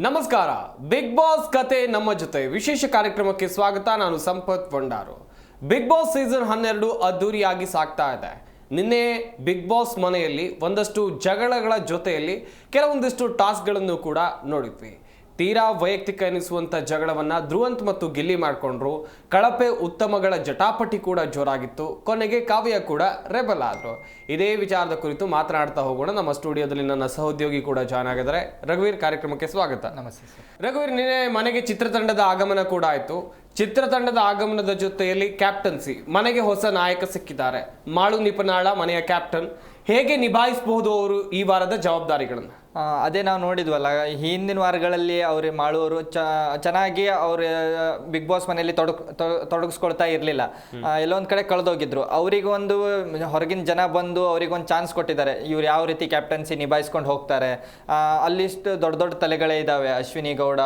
ನಮಸ್ಕಾರ. Big boss ಕತೆ ನಮ್ಮ ಜೊತೆ ವಿಶೇಷ ಕಾರ್ಯಕ್ರಮಕ್ಕೆ ಸ್ವಾಗತ. ನಾನು Sampath Bhandaru. Bigg Boss season 12 ಅದ್ದೂರಿಯಾಗಿ ಸಾಗ್ತಾ ಇದೆ. ನಿನ್ನೆ ಬಿಗ್ ಬಾಸ್ ಮನೆಯಲ್ಲಿ ಒಂದಷ್ಟು ಜಗಳಗಳ ಜೊತೆಯಲ್ಲಿ ಕೆಲವೊಂದಿಷ್ಟು ಟಾಸ್ಕ್ಗಳನ್ನು ಕೂಡ ನೋಡಿದ್ವಿ. ತೀರಾ ವೈಯಕ್ತಿಕ ಎನಿಸುವಂಥ ಜಗಳವನ್ನ ಧ್ರುವಂತ್ ಮತ್ತು ಗಿಲ್ಲಿ ಮಾಡಿಕೊಂಡ್ರು. ಕಳಪೆ ಉತ್ತಮಗಳ ಜಟಾಪಟಿ ಕೂಡ ಜೋರಾಗಿತ್ತು. ಕೊನೆಗೆ ಕಾವ್ಯ ಕೂಡ ರೆಬಲ್ ಆದ್ರು. ಇದೇ ವಿಚಾರದ ಕುರಿತು ಮಾತನಾಡ್ತಾ ಹೋಗೋಣ. ನಮ್ಮ ಸ್ಟುಡಿಯೋದಲ್ಲಿ ನನ್ನ ಸಹೋದ್ಯೋಗಿ ಕೂಡ ಜಾಯ್ನ್ ಆಗಿದ್ದಾರೆ. ರಘುವೀರ್, ಕಾರ್ಯಕ್ರಮಕ್ಕೆ ಸ್ವಾಗತ. ನಮಸ್ತೆ ಸರ್. ರಘುವೀರ್, ನಿನ್ನೆ ಮನೆಗೆ ಚಿತ್ರತಂಡದ ಆಗಮನ ಕೂಡ ಆಯಿತು. ಚಿತ್ರತಂಡದ ಆಗಮನದ ಜೊತೆಯಲ್ಲಿ ಕ್ಯಾಪ್ಟನ್ಸಿ, ಮನೆಗೆ ಹೊಸ ನಾಯಕ ಸಿಕ್ಕಿದ್ದಾರೆ. ಮಾಳು ನಿಪನಾಳ ಮನೆಯ ಕ್ಯಾಪ್ಟನ್. ಹೇಗೆ ನಿಭಾಯಿಸಬಹುದು ಅವರು ಈ ವಾರದ ಜವಾಬ್ದಾರಿಗಳನ್ನು? ಅದೇ ನಾವು ನೋಡಿದ್ವಲ್ಲ, ಹಿಂದಿನ ವಾರಗಳಲ್ಲಿ ಅವ್ರ ಮಾಳುವರು ಚೆನ್ನಾಗಿ ಅವ್ರ ಬಿಗ್ ಬಾಸ್ ಮನೆಯಲ್ಲಿ ತೊಡಗಿಸ್ಕೊಳ್ತಾ ಇರಲಿಲ್ಲ. ಎಲ್ಲೊಂದು ಕಡೆ ಕಳೆದೋಗಿದ್ರು. ಅವರಿಗೊಂದು ಹೊರಗಿನ ಜನ ಬಂದು ಅವ್ರಿಗೊಂದು ಚಾನ್ಸ್ ಕೊಟ್ಟಿದ್ದಾರೆ, ಇವ್ರು ಯಾವ ರೀತಿ ಕ್ಯಾಪ್ಟನ್ಸಿ ನಿಭಾಯಿಸ್ಕೊಂಡು ಹೋಗ್ತಾರೆ. ಅಲ್ಲಿಷ್ಟು ದೊಡ್ಡ ದೊಡ್ಡ ತಲೆಗಳೇ ಇದ್ದಾವೆ, ಅಶ್ವಿನಿ ಗೌಡ,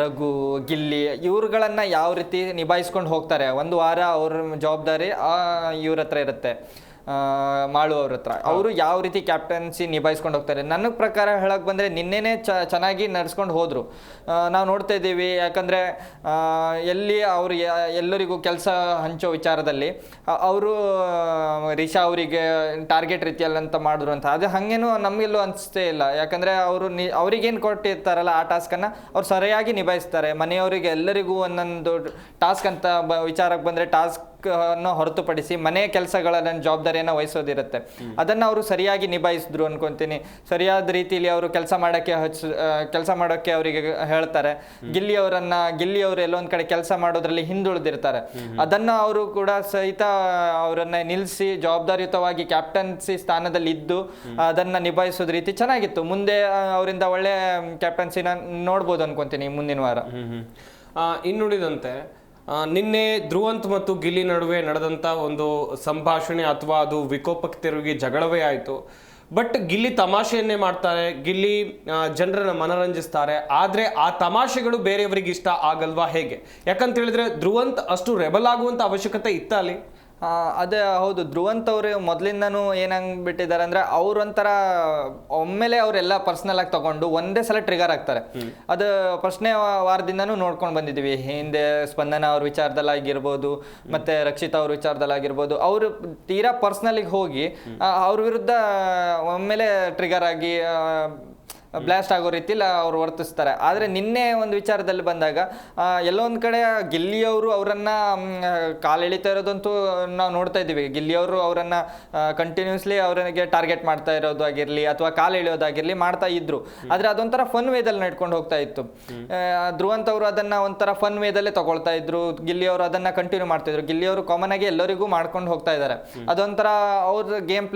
ರಘು, ಗಿಲ್ಲಿ, ಇವ್ರುಗಳನ್ನು ಯಾವ ರೀತಿ ನಿಭಾಯಿಸ್ಕೊಂಡು ಹೋಗ್ತಾರೆ. ಒಂದು ವಾರ ಅವ್ರ ಜವಾಬ್ದಾರಿ ಇವ್ರ ಹತ್ರ ಇರುತ್ತೆ, ಮಾಳು ಅವ್ರ ಹತ್ರ. ಅವರು ಯಾವ ರೀತಿ ಕ್ಯಾಪ್ಟನ್ಸಿ ನಿಭಾಯಿಸ್ಕೊಂಡು ಹೋಗ್ತಾರೆ. ನನ್ನ ಪ್ರಕಾರ ಹೇಳಕ್ಕೆ ಬಂದರೆ ನಿನ್ನೆನೇ ಚೆನ್ನಾಗಿ ನಡ್ಸ್ಕೊಂಡು ಹೋದರು. ನಾವು ನೋಡ್ತಾ ಇದ್ದೀವಿ. ಯಾಕಂದರೆ ಎಲ್ಲಿ ಅವರು ಎಲ್ಲರಿಗೂ ಕೆಲಸ ಹಂಚೋ ವಿಚಾರದಲ್ಲಿ ಅವರು ರಿಷಾ ಅವರಿಗೆ ಟಾರ್ಗೆಟ್ ರೀತಿಯಲ್ಲಂತ ಮಾಡಿದ್ರು ಅಂತ. ಅದು ಹಾಗೇನು ನಮಗೆಲ್ಲೂ ಅನಿಸ್ತೇ ಇಲ್ಲ. ಯಾಕಂದರೆ ಅವರು ಅವ್ರಿಗೇನು ಕೊಟ್ಟಿರ್ತಾರಲ್ಲ ಆ ಟಾಸ್ಕನ್ನು ಅವ್ರು ಸರಿಯಾಗಿ ನಿಭಾಯಿಸ್ತಾರೆ. ಮನೆಯವರಿಗೆ ಎಲ್ಲರಿಗೂ ಒಂದೊಂದು ಟಾಸ್ಕ್ ಅಂತ ವಿಚಾರಕ್ಕೆ ಬಂದರೆ ಟಾಸ್ಕ್ ಹೊರತುಪಡಿಸಿ ಮನೆ ಕೆಲಸಗಳನ್ನು ಜವಾಬ್ದಾರಿಯನ್ನು ವಹಿಸೋದಿರುತ್ತೆ. ಅದನ್ನು ಅವರು ಸರಿಯಾಗಿ ನಿಭಾಯಿಸಿದ್ರು ಅನ್ಕೊಂತೀನಿ. ಸರಿಯಾದ ರೀತಿಯಲ್ಲಿ ಅವರು ಕೆಲಸ ಮಾಡೋಕ್ಕೆ ಅವರಿಗೆ ಹೇಳ್ತಾರೆ. ಗಿಲ್ಲಿ ಅವರು ಎಲ್ಲೊಂದ್ ಕಡೆ ಕೆಲಸ ಮಾಡೋದ್ರಲ್ಲಿ ಹಿಂದುಳಿದಿರ್ತಾರೆ. ಅದನ್ನ ಅವರು ಕೂಡ ಸಹಿತ ಅವರನ್ನ ನಿಲ್ಲಿಸಿ ಜವಾಬ್ದಾರಿಯುತವಾಗಿ ಕ್ಯಾಪ್ಟನ್ಸಿ ಸ್ಥಾನದಲ್ಲಿ ಇದ್ದು ಅದನ್ನ ನಿಭಾಯಿಸೋದ್ ರೀತಿ ಚೆನ್ನಾಗಿತ್ತು. ಮುಂದೆ ಅವರಿಂದ ಒಳ್ಳೆ ಕ್ಯಾಪ್ಟನ್ಸಿನ ನೋಡ್ಬೋದು ಅನ್ಕೊಂತೀನಿ ಮುಂದಿನ ವಾರ. ಇನ್ನುಳಿದಂತೆ ನಿನ್ನೆ ಧ್ರುವಂತ್ ಮತ್ತು ಗಿಲ್ಲಿ ನಡುವೆ ನಡೆದಂಥ ಒಂದು ಸಂಭಾಷಣೆ ಅಥವಾ ಅದು ವಿಕೋಪಕ್ಕೆ ತಿರುಗಿ ಜಗಳವೇ ಆಯಿತು. ಬಟ್ ಗಿಲ್ಲಿ ತಮಾಷೆಯನ್ನೇ ಮಾಡ್ತಾರೆ, ಗಿಲ್ಲಿ ಜನರನ್ನ ಮನರಂಜಿಸ್ತಾರೆ. ಆದರೆ ಆ ತಮಾಷೆಗಳು ಬೇರೆಯವರಿಗೆ ಇಷ್ಟ ಆಗಲ್ವಾ, ಹೇಗೆ? ಯಾಕಂತ ಹೇಳಿದ್ರೆ ಧ್ರುವಂತ್ ಅಷ್ಟು ರೆಬಲ್ ಆಗುವಂಥ ಅವಶ್ಯಕತೆ ಇತ್ತ ಅಲ್ಲಿ? ಅದೇ ಹೌದು. ಧ್ರುವಂತ್ ಅವರು ಮೊದಲಿಂದನೂ ಏನಂಗ್ಬಿಟ್ಟಿದ್ದಾರೆ ಅಂದರೆ ಅವ್ರೊಂಥರ ಒಮ್ಮೆಲೆ ಅವರೆಲ್ಲ ಪರ್ಸ್ನಲ್ ಆಗಿ ತಗೊಂಡು ಒಂದೇ ಸಲ ಟ್ರಿಗರ್ ಆಗ್ತಾರೆ. ಅದು ಫಸ್ಟ್ನೇ ವಾರದಿಂದನೂ ನೋಡ್ಕೊಂಡು ಬಂದಿದ್ದೀವಿ. ಹಿಂದೆ ಸ್ಪಂದನ ಅವ್ರ ವಿಚಾರದಲ್ಲಾಗಿರ್ಬೋದು, ಮತ್ತೆ ರಕ್ಷಿತಾ ಅವ್ರ ವಿಚಾರದಲ್ಲಾಗಿರ್ಬೋದು, ಅವರು ತೀರಾ ಪರ್ಸ್ನಲಿಗೆ ಹೋಗಿ ಅವ್ರ ವಿರುದ್ಧ ಒಮ್ಮೆಲೆ ಟ್ರಿಗರ್ ಆಗಿ ಬ್ಲಾಸ್ಟ್ ಆಗೋ ರೀತಿಲಿ ಅವ್ರು ವರ್ತಿಸ್ತಾರೆ. ಆದರೆ ನಿನ್ನೆ ಒಂದು ವಿಚಾರದಲ್ಲಿ ಬಂದಾಗ ಎಲ್ಲೊಂದು ಕಡೆ ಗಿಲ್ಲಿಯವರು ಅವರನ್ನು ಕಾಲೆಳಿತಾ ಇರೋದಂತೂ ನಾವು ನೋಡ್ತಾ ಇದ್ದೀವಿ. ಗಿಲ್ಲಿಯವರು ಅವರನ್ನು ಕಂಟಿನ್ಯೂಸ್ಲಿ ಅವರಿಗೆ ಟಾರ್ಗೆಟ್ ಮಾಡ್ತಾ ಇರೋದು ಆಗಿರಲಿ ಅಥವಾ ಕಾಲೆಳೆಯೋದಾಗಿರಲಿ ಮಾಡ್ತಾ ಇದ್ರು. ಆದರೆ ಅದೊಂಥರ ಫನ್ ವೇದಲ್ಲಿ ನಡ್ಕೊಂಡು ಹೋಗ್ತಾ ಇತ್ತು. ಧ್ರುವಂತ್ ಅವರು ಅದನ್ನು ಒಂಥರ ಫನ್ ವೇದಲ್ಲೇ ತಗೊಳ್ತಾ ಇದ್ರು, ಗಿಲ್ಲಿಯವರು ಅದನ್ನು ಕಂಟಿನ್ಯೂ ಮಾಡ್ತಿದ್ರು. ಗಿಲ್ಲಿಯವರು ಕಾಮನ್ ಆಗಿ ಎಲ್ಲರಿಗೂ ಮಾಡ್ಕೊಂಡು ಹೋಗ್ತಾ ಇದ್ದಾರೆ. ಅದೊಂಥರ ಅವ್ರ ಗೇಮ್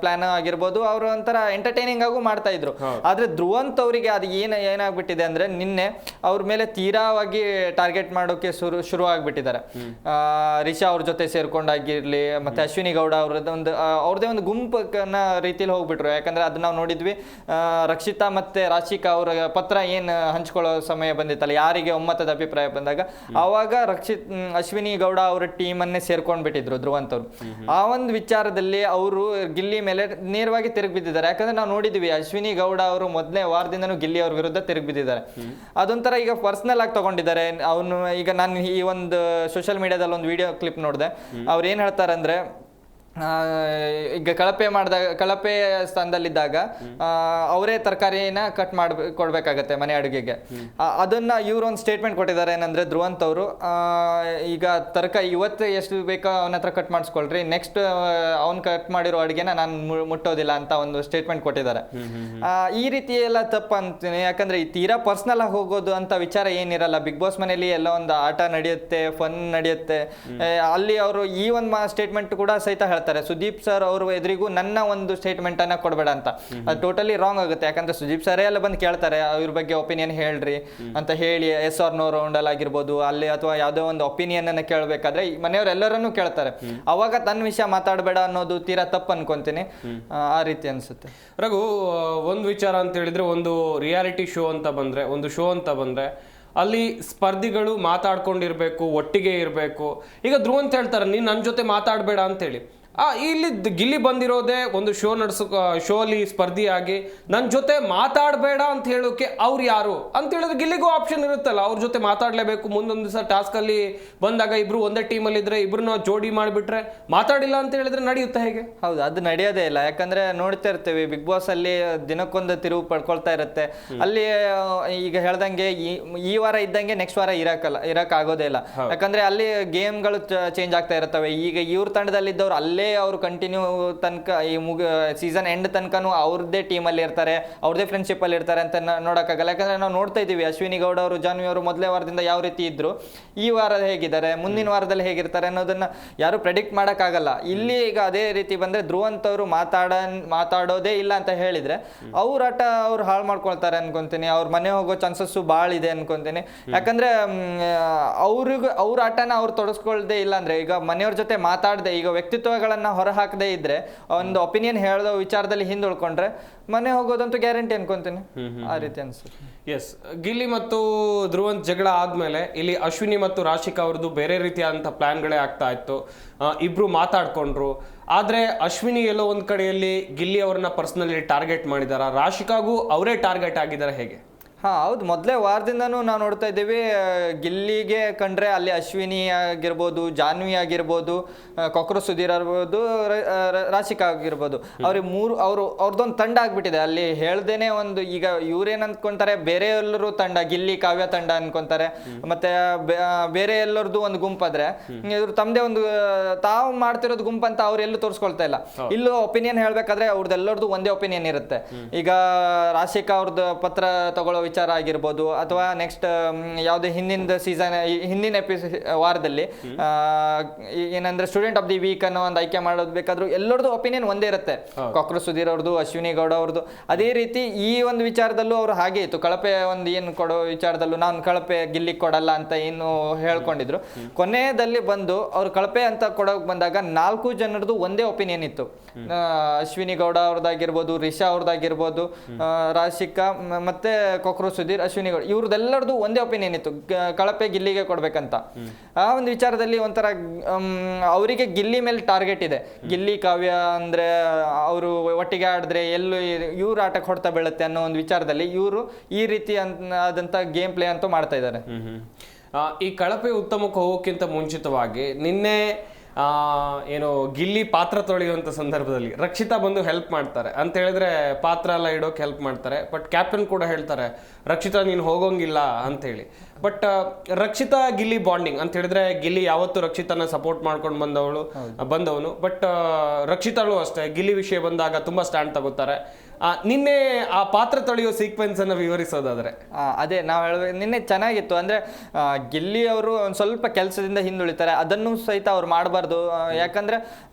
ಪ್ಲಾನ್ ಆಗಿರ್ಬೋದು, ಅವರು ಒಂಥರ ಎಂಟರ್ಟೈನಿಂಗ್ ಆಗಿ ಮಾಡ್ತಾ ಇದ್ರು. ಆದ್ರೆ ಧ್ರುವಂತ್ ಅವರಿಗೆ ಅದು ಏನಾಗ್ಬಿಟ್ಟಿದೆ ಅಂದ್ರೆ ನಿನ್ನೆ ಅವ್ರ ಮೇಲೆ ತೀರಾವಾಗಿ ಟಾರ್ಗೆಟ್ ಮಾಡೋಕೆ ಶುರು ಆಗ್ಬಿಟ್ಟಿದ್ದಾರೆ. ರಿಷಾ ಅವ್ರ ಜೊತೆ ಸೇರ್ಕೊಂಡಾಗಿರ್ಲಿ, ಮತ್ತೆ ಅಶ್ವಿನಿ ಗೌಡ ಅವ್ರದೇ ಒಂದು ಗುಂಪನ್ನ ರೀತಿಯಲ್ಲಿ ಹೋಗ್ಬಿಟ್ರು. ಯಾಕಂದ್ರೆ ಅದನ್ನ ನಾವು ನೋಡಿದ್ವಿ. ರಕ್ಷಿತಾ ಮತ್ತೆ ರಾಶಿಕಾ ಅವರ ಪತ್ರ ಏನ್ ಹಂಚ್ಕೊಳ್ಳೋ ಸಮಯ ಬಂದಿತ್ತಲ್ಲ, ಯಾರಿಗೆ ಒಮ್ಮತದ ಅಭಿಪ್ರಾಯ ಬಂದಾಗ ಆವಾಗ ಅಶ್ವಿನಿ ಗೌಡ ಅವರ ಟೀಮ್ ಅನ್ನೇ ಸೇರ್ಕೊಂಡ್ಬಿಟ್ಟಿದ್ರು ಧ್ರುವಂತ್ ಅವರು. ಆ ಒಂದು ವಿಚಾರದಲ್ಲಿ ಅವರು ಗಿಲ್ಲಿ ಮೇಲೆ ನೇರವಾಗಿ ತಿರುಗಿ ಬಿದ್ದಿದ್ದಾರೆ. ಯಾಕಂದ್ರೆ ನಾವು ನೋಡಿದ್ವಿ ಅಶ್ವಿನಿ ಗೌಡ ಅವರು ಮೊದಲನೇ ವಾರದಿಂದನೂ ಗಿಲ್ಲಿ ಅವ್ರ ವಿರುದ್ಧ ತಿರುಗಿ ಬಿದ್ದಿದ್ದಾರೆ. ಅದೊಂಥರ ಈಗ ಪರ್ಸನಲ್ ಆಗಿ ತಗೊಂಡಿದ್ದಾರೆ ಅವನು. ಈಗ ನಾನು ಈ ಒಂದು ಸೋಷಿಯಲ್ ಮೀಡಿಯಾದಲ್ಲಿ ಒಂದು ವಿಡಿಯೋ ಕ್ಲಿಪ್ ನೋಡಿದೆ. ಅವ್ರು ಏನ್ ಹೇಳ್ತಾರೆ ಅಂದ್ರೆ, ಈಗ ಕಳಪೆ ಸ್ಥಾನದಲ್ಲಿದ್ದಾಗ ಅವರೇ ತರಕಾರಿನ ಕಟ್ ಕೊಡ್ಬೇಕಾಗತ್ತೆ ಮನೆ ಅಡುಗೆಗೆ. ಅದನ್ನ ಇವ್ರೊಂದು ಸ್ಟೇಟ್ಮೆಂಟ್ ಕೊಟ್ಟಿದ್ದಾರೆ. ಏನಂದ್ರೆ ಧ್ರುವಂತ್ ಅವರು ಈಗ ತರಕಾರಿ ಇವತ್ತು ಎಷ್ಟು ಬೇಕೋ ಅವನ ಹತ್ರ ಕಟ್ ಮಾಡಿಸ್ಕೊಳ್ರಿ, ನೆಕ್ಸ್ಟ್ ಅವ್ನು ಕಟ್ ಮಾಡಿರೋ ಅಡುಗೆನ ನಾನು ಮುಟ್ಟೋದಿಲ್ಲ ಅಂತ ಒಂದು ಸ್ಟೇಟ್ಮೆಂಟ್ ಕೊಟ್ಟಿದ್ದಾರೆ. ಈ ರೀತಿ ಎಲ್ಲ ತಪ್ಪು ಅಂತೀನಿ. ಯಾಕಂದ್ರೆ ಈ ತೀರಾ ಪರ್ಸನಲ್ ಆಗಿ ಹೋಗೋದು ಅಂತ ವಿಚಾರ ಏನಿರಲ್ಲ. ಬಿಗ್ ಬಾಸ್ ಮನೆಯಲ್ಲಿ ಎಲ್ಲ ಒಂದು ಆಟ ನಡೆಯುತ್ತೆ, ಫನ್ ನಡೆಯುತ್ತೆ. ಅಲ್ಲಿ ಅವರು ಈ ಒಂದು ಸ್ಟೇಟ್ಮೆಂಟ್ ಕೂಡ ಸಹಿತ ಹೇಳ್ತಾರೆ, ಸುದೀಪ್ ಸರ್ ಅವ್ರ ಎದುರಿಗೂ ನನ್ನ ಒಂದು ಸ್ಟೇಟ್ಮೆಂಟ್ ಅನ್ನ ಕೊಡಬೇಡ ಅಂತ. ಅದು ಟೋಟಲಿ ರಾಂಗ್ ಆಗುತ್ತೆ. ಯಾಕಂದ್ರೆ ಸುದೀಪ್ ಸರ್ ಎಲ್ಲ ಬಂದು ಕೇಳ್ತಾರೆ ಅವ್ರ ಬಗ್ಗೆ ಒಪಿನಿಯನ್ ಹೇಳ್ರಿ ಅಂತ ಹೇಳಿ, ಎಸ್ ಆರ್ ನೋ ರೌಂಡ್ ಅಲ್ಲಿ ಆಗಿರ್ಬೋದು ಅಲ್ಲಿ, ಅಥವಾ ಯಾವುದೋ ಒಂದು ಒಪಿನಿಯನ್ ಅನ್ನ ಕೇಳಬೇಕಾದ್ರೆ ಮನೆಯವರೆಲ್ಲರನ್ನೂ ಕೇಳ್ತಾರೆ. ಅವಾಗ ತನ್ನ ವಿಷಯ ಮಾತಾಡಬೇಡ ಅನ್ನೋದು ತೀರಾ ತಪ್ಪು ಅನ್ಕೊಂತೀನಿ. ಆ ರೀತಿ ಅನ್ಸುತ್ತೆ. ರಘು, ಒಂದು ವಿಚಾರ ಅಂತ ಹೇಳಿದ್ರೆ, ಒಂದು ರಿಯಾಲಿಟಿ ಶೋ ಅಂತ ಬಂದ್ರೆ, ಒಂದು ಶೋ ಅಂತ ಬಂದ್ರೆ ಅಲ್ಲಿ ಸ್ಪರ್ಧಿಗಳು ಮಾತಾಡ್ಕೊಂಡಿರ್ಬೇಕು, ಒಟ್ಟಿಗೆ ಇರಬೇಕು. ಈಗ ಧ್ರುವಂತ್ ಹೇಳ್ತಾರೆ ನೀನು ನನ್ನ ಜೊತೆ ಮಾತಾಡಬೇಡ ಅಂತೇಳಿ. ಇಲ್ಲಿ ಗಿಲ್ಲಿ ಬಂದಿರೋದೇ ಒಂದು ಶೋಲಿ ಸ್ಪರ್ಧಿಯಾಗಿ ನನ್ನ ಜೊತೆ ಮಾತಾಡಬೇಡ ಅಂತ ಹೇಳೋಕೆ ಅವ್ರು ಯಾರು ಅಂತ ಹೇಳಿದ್ರೆ ಗಿಲ್ಲಿಗೂ ಆಪ್ಷನ್ ಇರುತ್ತಲ್ಲ, ಅವ್ರ ಜೊತೆ ಮಾತಾಡಲೇಬೇಕು. ಮುಂದೊಂದು ದಿವಸ ಟಾಸ್ಕ್ ಅಲ್ಲಿ ಬಂದಾಗ ಇಬ್ರು ಒಂದೇ ಟೀಮಲ್ಲಿ ಇದ್ರೆ ಇಬ್ರನ್ನ ಜೋಡಿ ಮಾಡಿಬಿಟ್ರೆ ಮಾತಾಡಿಲ್ಲ ಅಂತ ಹೇಳಿದ್ರೆ ನಡೆಯುತ್ತೆ ಹೇಗೆ? ಹೌದು, ಅದು ನಡೆಯೋದೇ ಇಲ್ಲ. ಯಾಕಂದ್ರೆ ನೋಡ್ತಾ ಇರ್ತೀವಿ ಬಿಗ್ ಬಾಸ್ ಅಲ್ಲಿ ದಿನಕ್ಕೊಂದು ತಿರುವು ಪಡ್ಕೊಳ್ತಾ ಇರುತ್ತೆ. ಅಲ್ಲಿ ಈಗ ಹೇಳ್ದಂಗೆ ಈ ವಾರ ಇದ್ದಂಗೆ ನೆಕ್ಸ್ಟ್ ವಾರ ಇರಕ್ ಆಗೋದೇ ಇಲ್ಲ. ಯಾಕಂದ್ರೆ ಅಲ್ಲಿ ಗೇಮ್ಗಳು ಚೇಂಜ್ ಆಗ್ತಾ ಇರ್ತವೆ. ಈಗ ಇವ್ರ ತಂಡದಲ್ಲಿದ್ದವ್ರು ಅಲ್ಲೇ ಅವ್ರು ಕಂಟಿನ್ಯೂ ತನಕ ಈ ಸೀಸನ್ ಎಂಡ್ ತನಕನೂ ಅವ್ರದ್ದೇ ಟೀಮಲ್ಲಿ ಇರ್ತಾರೆ, ಅವ್ರದೇ ಫ್ರೆಂಡ್ಶಿಪ್ ಅಲ್ಲಿ ಇರ್ತಾರೆ ಅಂತ ನೋಡಕ್ಕಾಗಲ್ಲ. ಯಾಕಂದ್ರೆ ನಾವು ನೋಡ್ತಾ ಇದೀವಿ ಅಶ್ವಿನಿ ಗೌಡ ಅವರು, ಜಾನ್ವಿ ಅವರು ಮೊದಲೇ ವಾರದಿಂದ ಯಾವ ರೀತಿ ಇದ್ರು, ಈ ವಾರ ಹೇಗಿದ್ದಾರೆ, ಮುಂದಿನ ವಾರದಲ್ಲಿ ಹೇಗಿರ್ತಾರೆ ಅನ್ನೋದನ್ನ ಯಾರು ಪ್ರೆಡಿಕ್ಟ್ ಮಾಡಕ್ಕಾಗಲ್ಲ. ಇಲ್ಲಿ ಈಗ ಅದೇ ರೀತಿ ಬಂದ್ರೆ ಧ್ರುವಂತ್ ಅವರು ಮಾತಾಡೋದೇ ಇಲ್ಲ ಅಂತ ಹೇಳಿದ್ರೆ ಅವ್ರ ಆಟ ಅವ್ರು ಹಾಳು ಮಾಡ್ಕೊಳ್ತಾರೆ ಅನ್ಕೊಂತೀನಿ. ಅವ್ರ ಮನೆ ಹೋಗೋ ಚಾನ್ಸಸ್ ಭಾಳ ಇದೆ ಅನ್ಕೊಂತೀನಿ. ಯಾಕಂದ್ರೆ ಅವ್ರ ಆಟನ ಅವ್ರು ತೊಡಸ್ಕೊಳ್ದೇ ಇಲ್ಲ ಅಂದ್ರೆ, ಈಗ ಮನೆಯವ್ರ ಜೊತೆ ಮಾತಾಡದೆ, ಈಗ ವ್ಯಕ್ತಿತ್ವಗಳನ್ನ ಹೊರ ಹಾಕದೇ ಇದ್ರೆ, ಒಂದು ಒಪಿನಿಯನ್ ಹೇಳೋ ವಿಚಾರದಲ್ಲಿ ಹಿಂದುಳ್ಕೊಂಡ್ರೆ ಮನೆ ಹೋಗೋದಂತೂ ಗ್ಯಾರಂಟಿ ಅನ್ಕೊಂತೀನಿ. ಆ ರೀತಿ ಅನ್ಸುತ್ತೆ. ಎಸ್, ಗಿಲ್ಲಿ ಮತ್ತು ಧ್ರುವಂತ್ ಜಗಳ ಆದ್ಮೇಲೆ ಇಲ್ಲಿ ಅಶ್ವಿನಿ ಮತ್ತು ರಾಶಿಕಾ ಅವ್ರದ್ದು ಬೇರೆ ರೀತಿಯಾದಂಥ ಪ್ಲಾನ್ಗಳೇ ಆಗ್ತಾ ಇತ್ತು. ಇಬ್ರು ಮಾತಾಡ್ಕೊಂಡ್ರು. ಆದ್ರೆ ಅಶ್ವಿನಿ ಎಲ್ಲೋ ಒಂದ್ ಕಡೆಯಲ್ಲಿ ಗಿಲ್ಲಿ ಅವ್ರನ್ನ ಪರ್ಸನಲಿ ಟಾರ್ಗೆಟ್ ಮಾಡಿದಾರ, ರಾಶಿಕಾಗೂ ಅವರೇ ಟಾರ್ಗೆಟ್ ಆಗಿದ್ದಾರೆ ಹೇಗೆ? ಹೌದು, ಮೊದಲೇ ವಾರದಿಂದನೂ ನಾವು ನೋಡ್ತಾ ಇದ್ದೀವಿ. ಗಿಲ್ಲಿಗೆ ಕಂಡ್ರೆ ಅಲ್ಲಿ ಅಶ್ವಿನಿ ಆಗಿರ್ಬೋದು, ಜಾನ್ವಿ ಆಗಿರ್ಬೋದು, ಕೊಕ್ರ ಸುಧೀರ್ ಆಗಿರ್ಬೋದು, ರಾಶಿಕಾ ಆಗಿರ್ಬೋದು, ಅವ್ರದ್ದೊಂದು ತಂಡ ಆಗ್ಬಿಟ್ಟಿದೆ. ಅಲ್ಲಿ ಹೇಳ್ದೇನೆ ಒಂದು, ಈಗ ಇವ್ರೇನ್ ಅನ್ಕೊಂತಾರೆ, ಬೇರೆ ಎಲ್ಲರೂ ತಂಡ, ಗಿಲ್ಲಿ ಕಾವ್ಯ ತಂಡ ಅನ್ಕೊಂತಾರೆ. ಮತ್ತೆ ಬೇರೆ ಎಲ್ಲರದ್ದು ಒಂದು ಗುಂಪಾದ್ರೆ ಇವ್ರು ತಮ್ಮದೇ ಒಂದು ತಾವು ಮಾಡ್ತಿರೋದು ಗುಂಪಂತ ಅವ್ರು ಎಲ್ಲೂ ತೋರಿಸ್ಕೊಳ್ತಾ ಇಲ್ಲ. ಇಲ್ಲೂ ಒಪಿನಿಯನ್ ಹೇಳ್ಬೇಕಾದ್ರೆ ಅವ್ರದ್ದೆಲ್ಲರದು ಒಂದೇ ಒಪಿನಿಯನ್ ಇರುತ್ತೆ. ಈಗ ರಾಶಿಕಾ ಅವ್ರದ್ದು ಪತ್ರ ತಗೊಳ್ಳೋ ವಿಚಾರ ಆಗಿರ್ಬೋದು, ಅಥವಾ ನೆಕ್ಸ್ಟ್ ಯಾವುದೇ ಹಿಂದಿನ ವಾರದಲ್ಲಿ ಏನಂದ್ರೆ ಸ್ಟೂಡೆಂಟ್ ಆಫ್ ದಿ ವೀಕ್ ಅನ್ನೋ ಒಂದು ಆಯ್ಕೆ ಮಾಡೋದು ಬೇಕಾದ್ರೂ ಎಲ್ಲರದು ಒಪಿನಿಯನ್ ಒಂದೇ ಇರುತ್ತೆ. ಕೊಕ್ರ ಸುಧೀರ್ ಅವ್ರದ್ದು, ಅಶ್ವಿನಿ ಗೌಡ ಅವ್ರದ್ದು. ಅದೇ ರೀತಿ ಈ ಒಂದು ವಿಚಾರದಲ್ಲೂ ಅವರು ಹಾಗೆ ಇತ್ತು. ಕಳಪೆ ಒಂದು ಏನು ಕೊಡೋ ವಿಚಾರದಲ್ಲೂ ನಾನು ಕಳಪೆ ಗಿಲ್ಲಿ ಕೊಡಲ್ಲ ಅಂತ ಏನು ಹೇಳ್ಕೊಂಡಿದ್ರು. ಕೊನೆಯಲ್ಲಿ ಬಂದು ಅವ್ರು ಕಳಪೆ ಅಂತ ಕೊಡೋಕೆ ಬಂದಾಗ 4 ಜನರದು ಒಂದೇ ಒಪಿನಿಯನ್ ಇತ್ತು. ಅಶ್ವಿನಿ ಗೌಡ ಅವ್ರದ್ದಾಗಿರ್ಬೋದು, ರಿಷಾ ಅವ್ರದ್ದಾಗಿರ್ಬೋದು, ರಾಶಿಕಾ ಮತ್ತೆ ಕೊಕ್ರ ಸುಧೀರ್, ಅಶ್ವಿನಿ ಗೌಡ, ಇವ್ರದ್ದೆಲ್ಲರದು ಒಂದೇ ಒಪಿನಿಯನ್ ಇತ್ತು, ಕಳಪೆ ಗಿಲ್ಲಿಗೆ ಕೊಡ್ಬೇಕಂತ. ಆ ಒಂದು ವಿಚಾರದಲ್ಲಿ ಒಂಥರ ಅವರಿಗೆ ಗಿಲ್ಲಿ ಮೇಲೆ ಟಾರ್ಗೆಟ್ ಇದೆ. ಗಿಲ್ಲಿ ಕಾವ್ಯ ಅಂದ್ರೆ ಅವರು ಒಟ್ಟಿಗೆ ಆಡಿದ್ರೆ ಎಲ್ಲೂ ಇವ್ರ ಆಟಕ್ಕೆ ಹೊಡ್ತಾ ಬೀಳುತ್ತೆ ಅನ್ನೋ ಒಂದು ವಿಚಾರದಲ್ಲಿ ಇವರು ಈ ರೀತಿ ಆದಂತ ಗೇಮ್ ಪ್ಲೇ ಅಂತೂ ಮಾಡ್ತಾ ಇದ್ದಾರೆ. ಈ ಕಳಪೆ ಉತ್ತಮಕ್ಕೆ ಹೋಗೋಕ್ಕಿಂತ ಮುಂಚಿತವಾಗಿ ನಿನ್ನೆ ಏನು ಗಿಲ್ಲಿ ಪಾತ್ರ ತೊಳೆಯುವಂಥ ಸಂದರ್ಭದಲ್ಲಿ ರಕ್ಷಿತಾ ಬಂದು ಹೆಲ್ಪ್ ಮಾಡ್ತಾರೆ ಅಂತ ಹೇಳಿದ್ರೆ, ಪಾತ್ರ ಎಲ್ಲ ಇಡೋಕೆ ಹೆಲ್ಪ್ ಮಾಡ್ತಾರೆ. ಬಟ್ ಕ್ಯಾಪ್ಟನ್ ಕೂಡ ಹೇಳ್ತಾರೆ ರಕ್ಷಿತಾ ನೀನು ಹೋಗೋಂಗಿಲ್ಲ ಅಂತೇಳಿ. ಬಟ್ ರಕ್ಷಿತಾ ಗಿಲ್ಲಿ ಬಾಂಡಿಂಗ್ ಅಂತ ಹೇಳಿದ್ರೆ, ಗಿಲ್ಲಿ ಯಾವತ್ತು ರಕ್ಷಿತಾನ ಸಪೋರ್ಟ್ ಮಾಡ್ಕೊಂಡು ಬಂದವನು. ಬಟ್ ರಕ್ಷಿತಾಳು ಅಷ್ಟೇ ಗಿಲ್ಲಿ ವಿಷಯ ಬಂದಾಗ ತುಂಬಾ ಸ್ಟ್ಯಾಂಡ್ ತಗೋತಾರೆ. ನಿನ್ನೆ ಆ ಪಾತ್ರ ತೊಳೆಯೋ ಸೀಕ್ವೆನ್ಸ್ ಅನ್ನು ವಿವರಿಸೋದಾದ್ರೆ? ಅದೇ ನಾವು ಹೇಳ್ಬೇಕು, ನಿನ್ನೆ ಚೆನ್ನಾಗಿತ್ತು. ಅಂದ್ರೆ ಗಿಲ್ಲಿ ಅವರು ಒಂದು ಸ್ವಲ್ಪ ಕೆಲಸದಿಂದ ಹಿಂದುಳಿತಾರೆ, ಅದನ್ನು ಸಹಿತ ಅವ್ರು ಮಾಡಬಾರ್ದು. ಯಾಕಂದ್ರೆ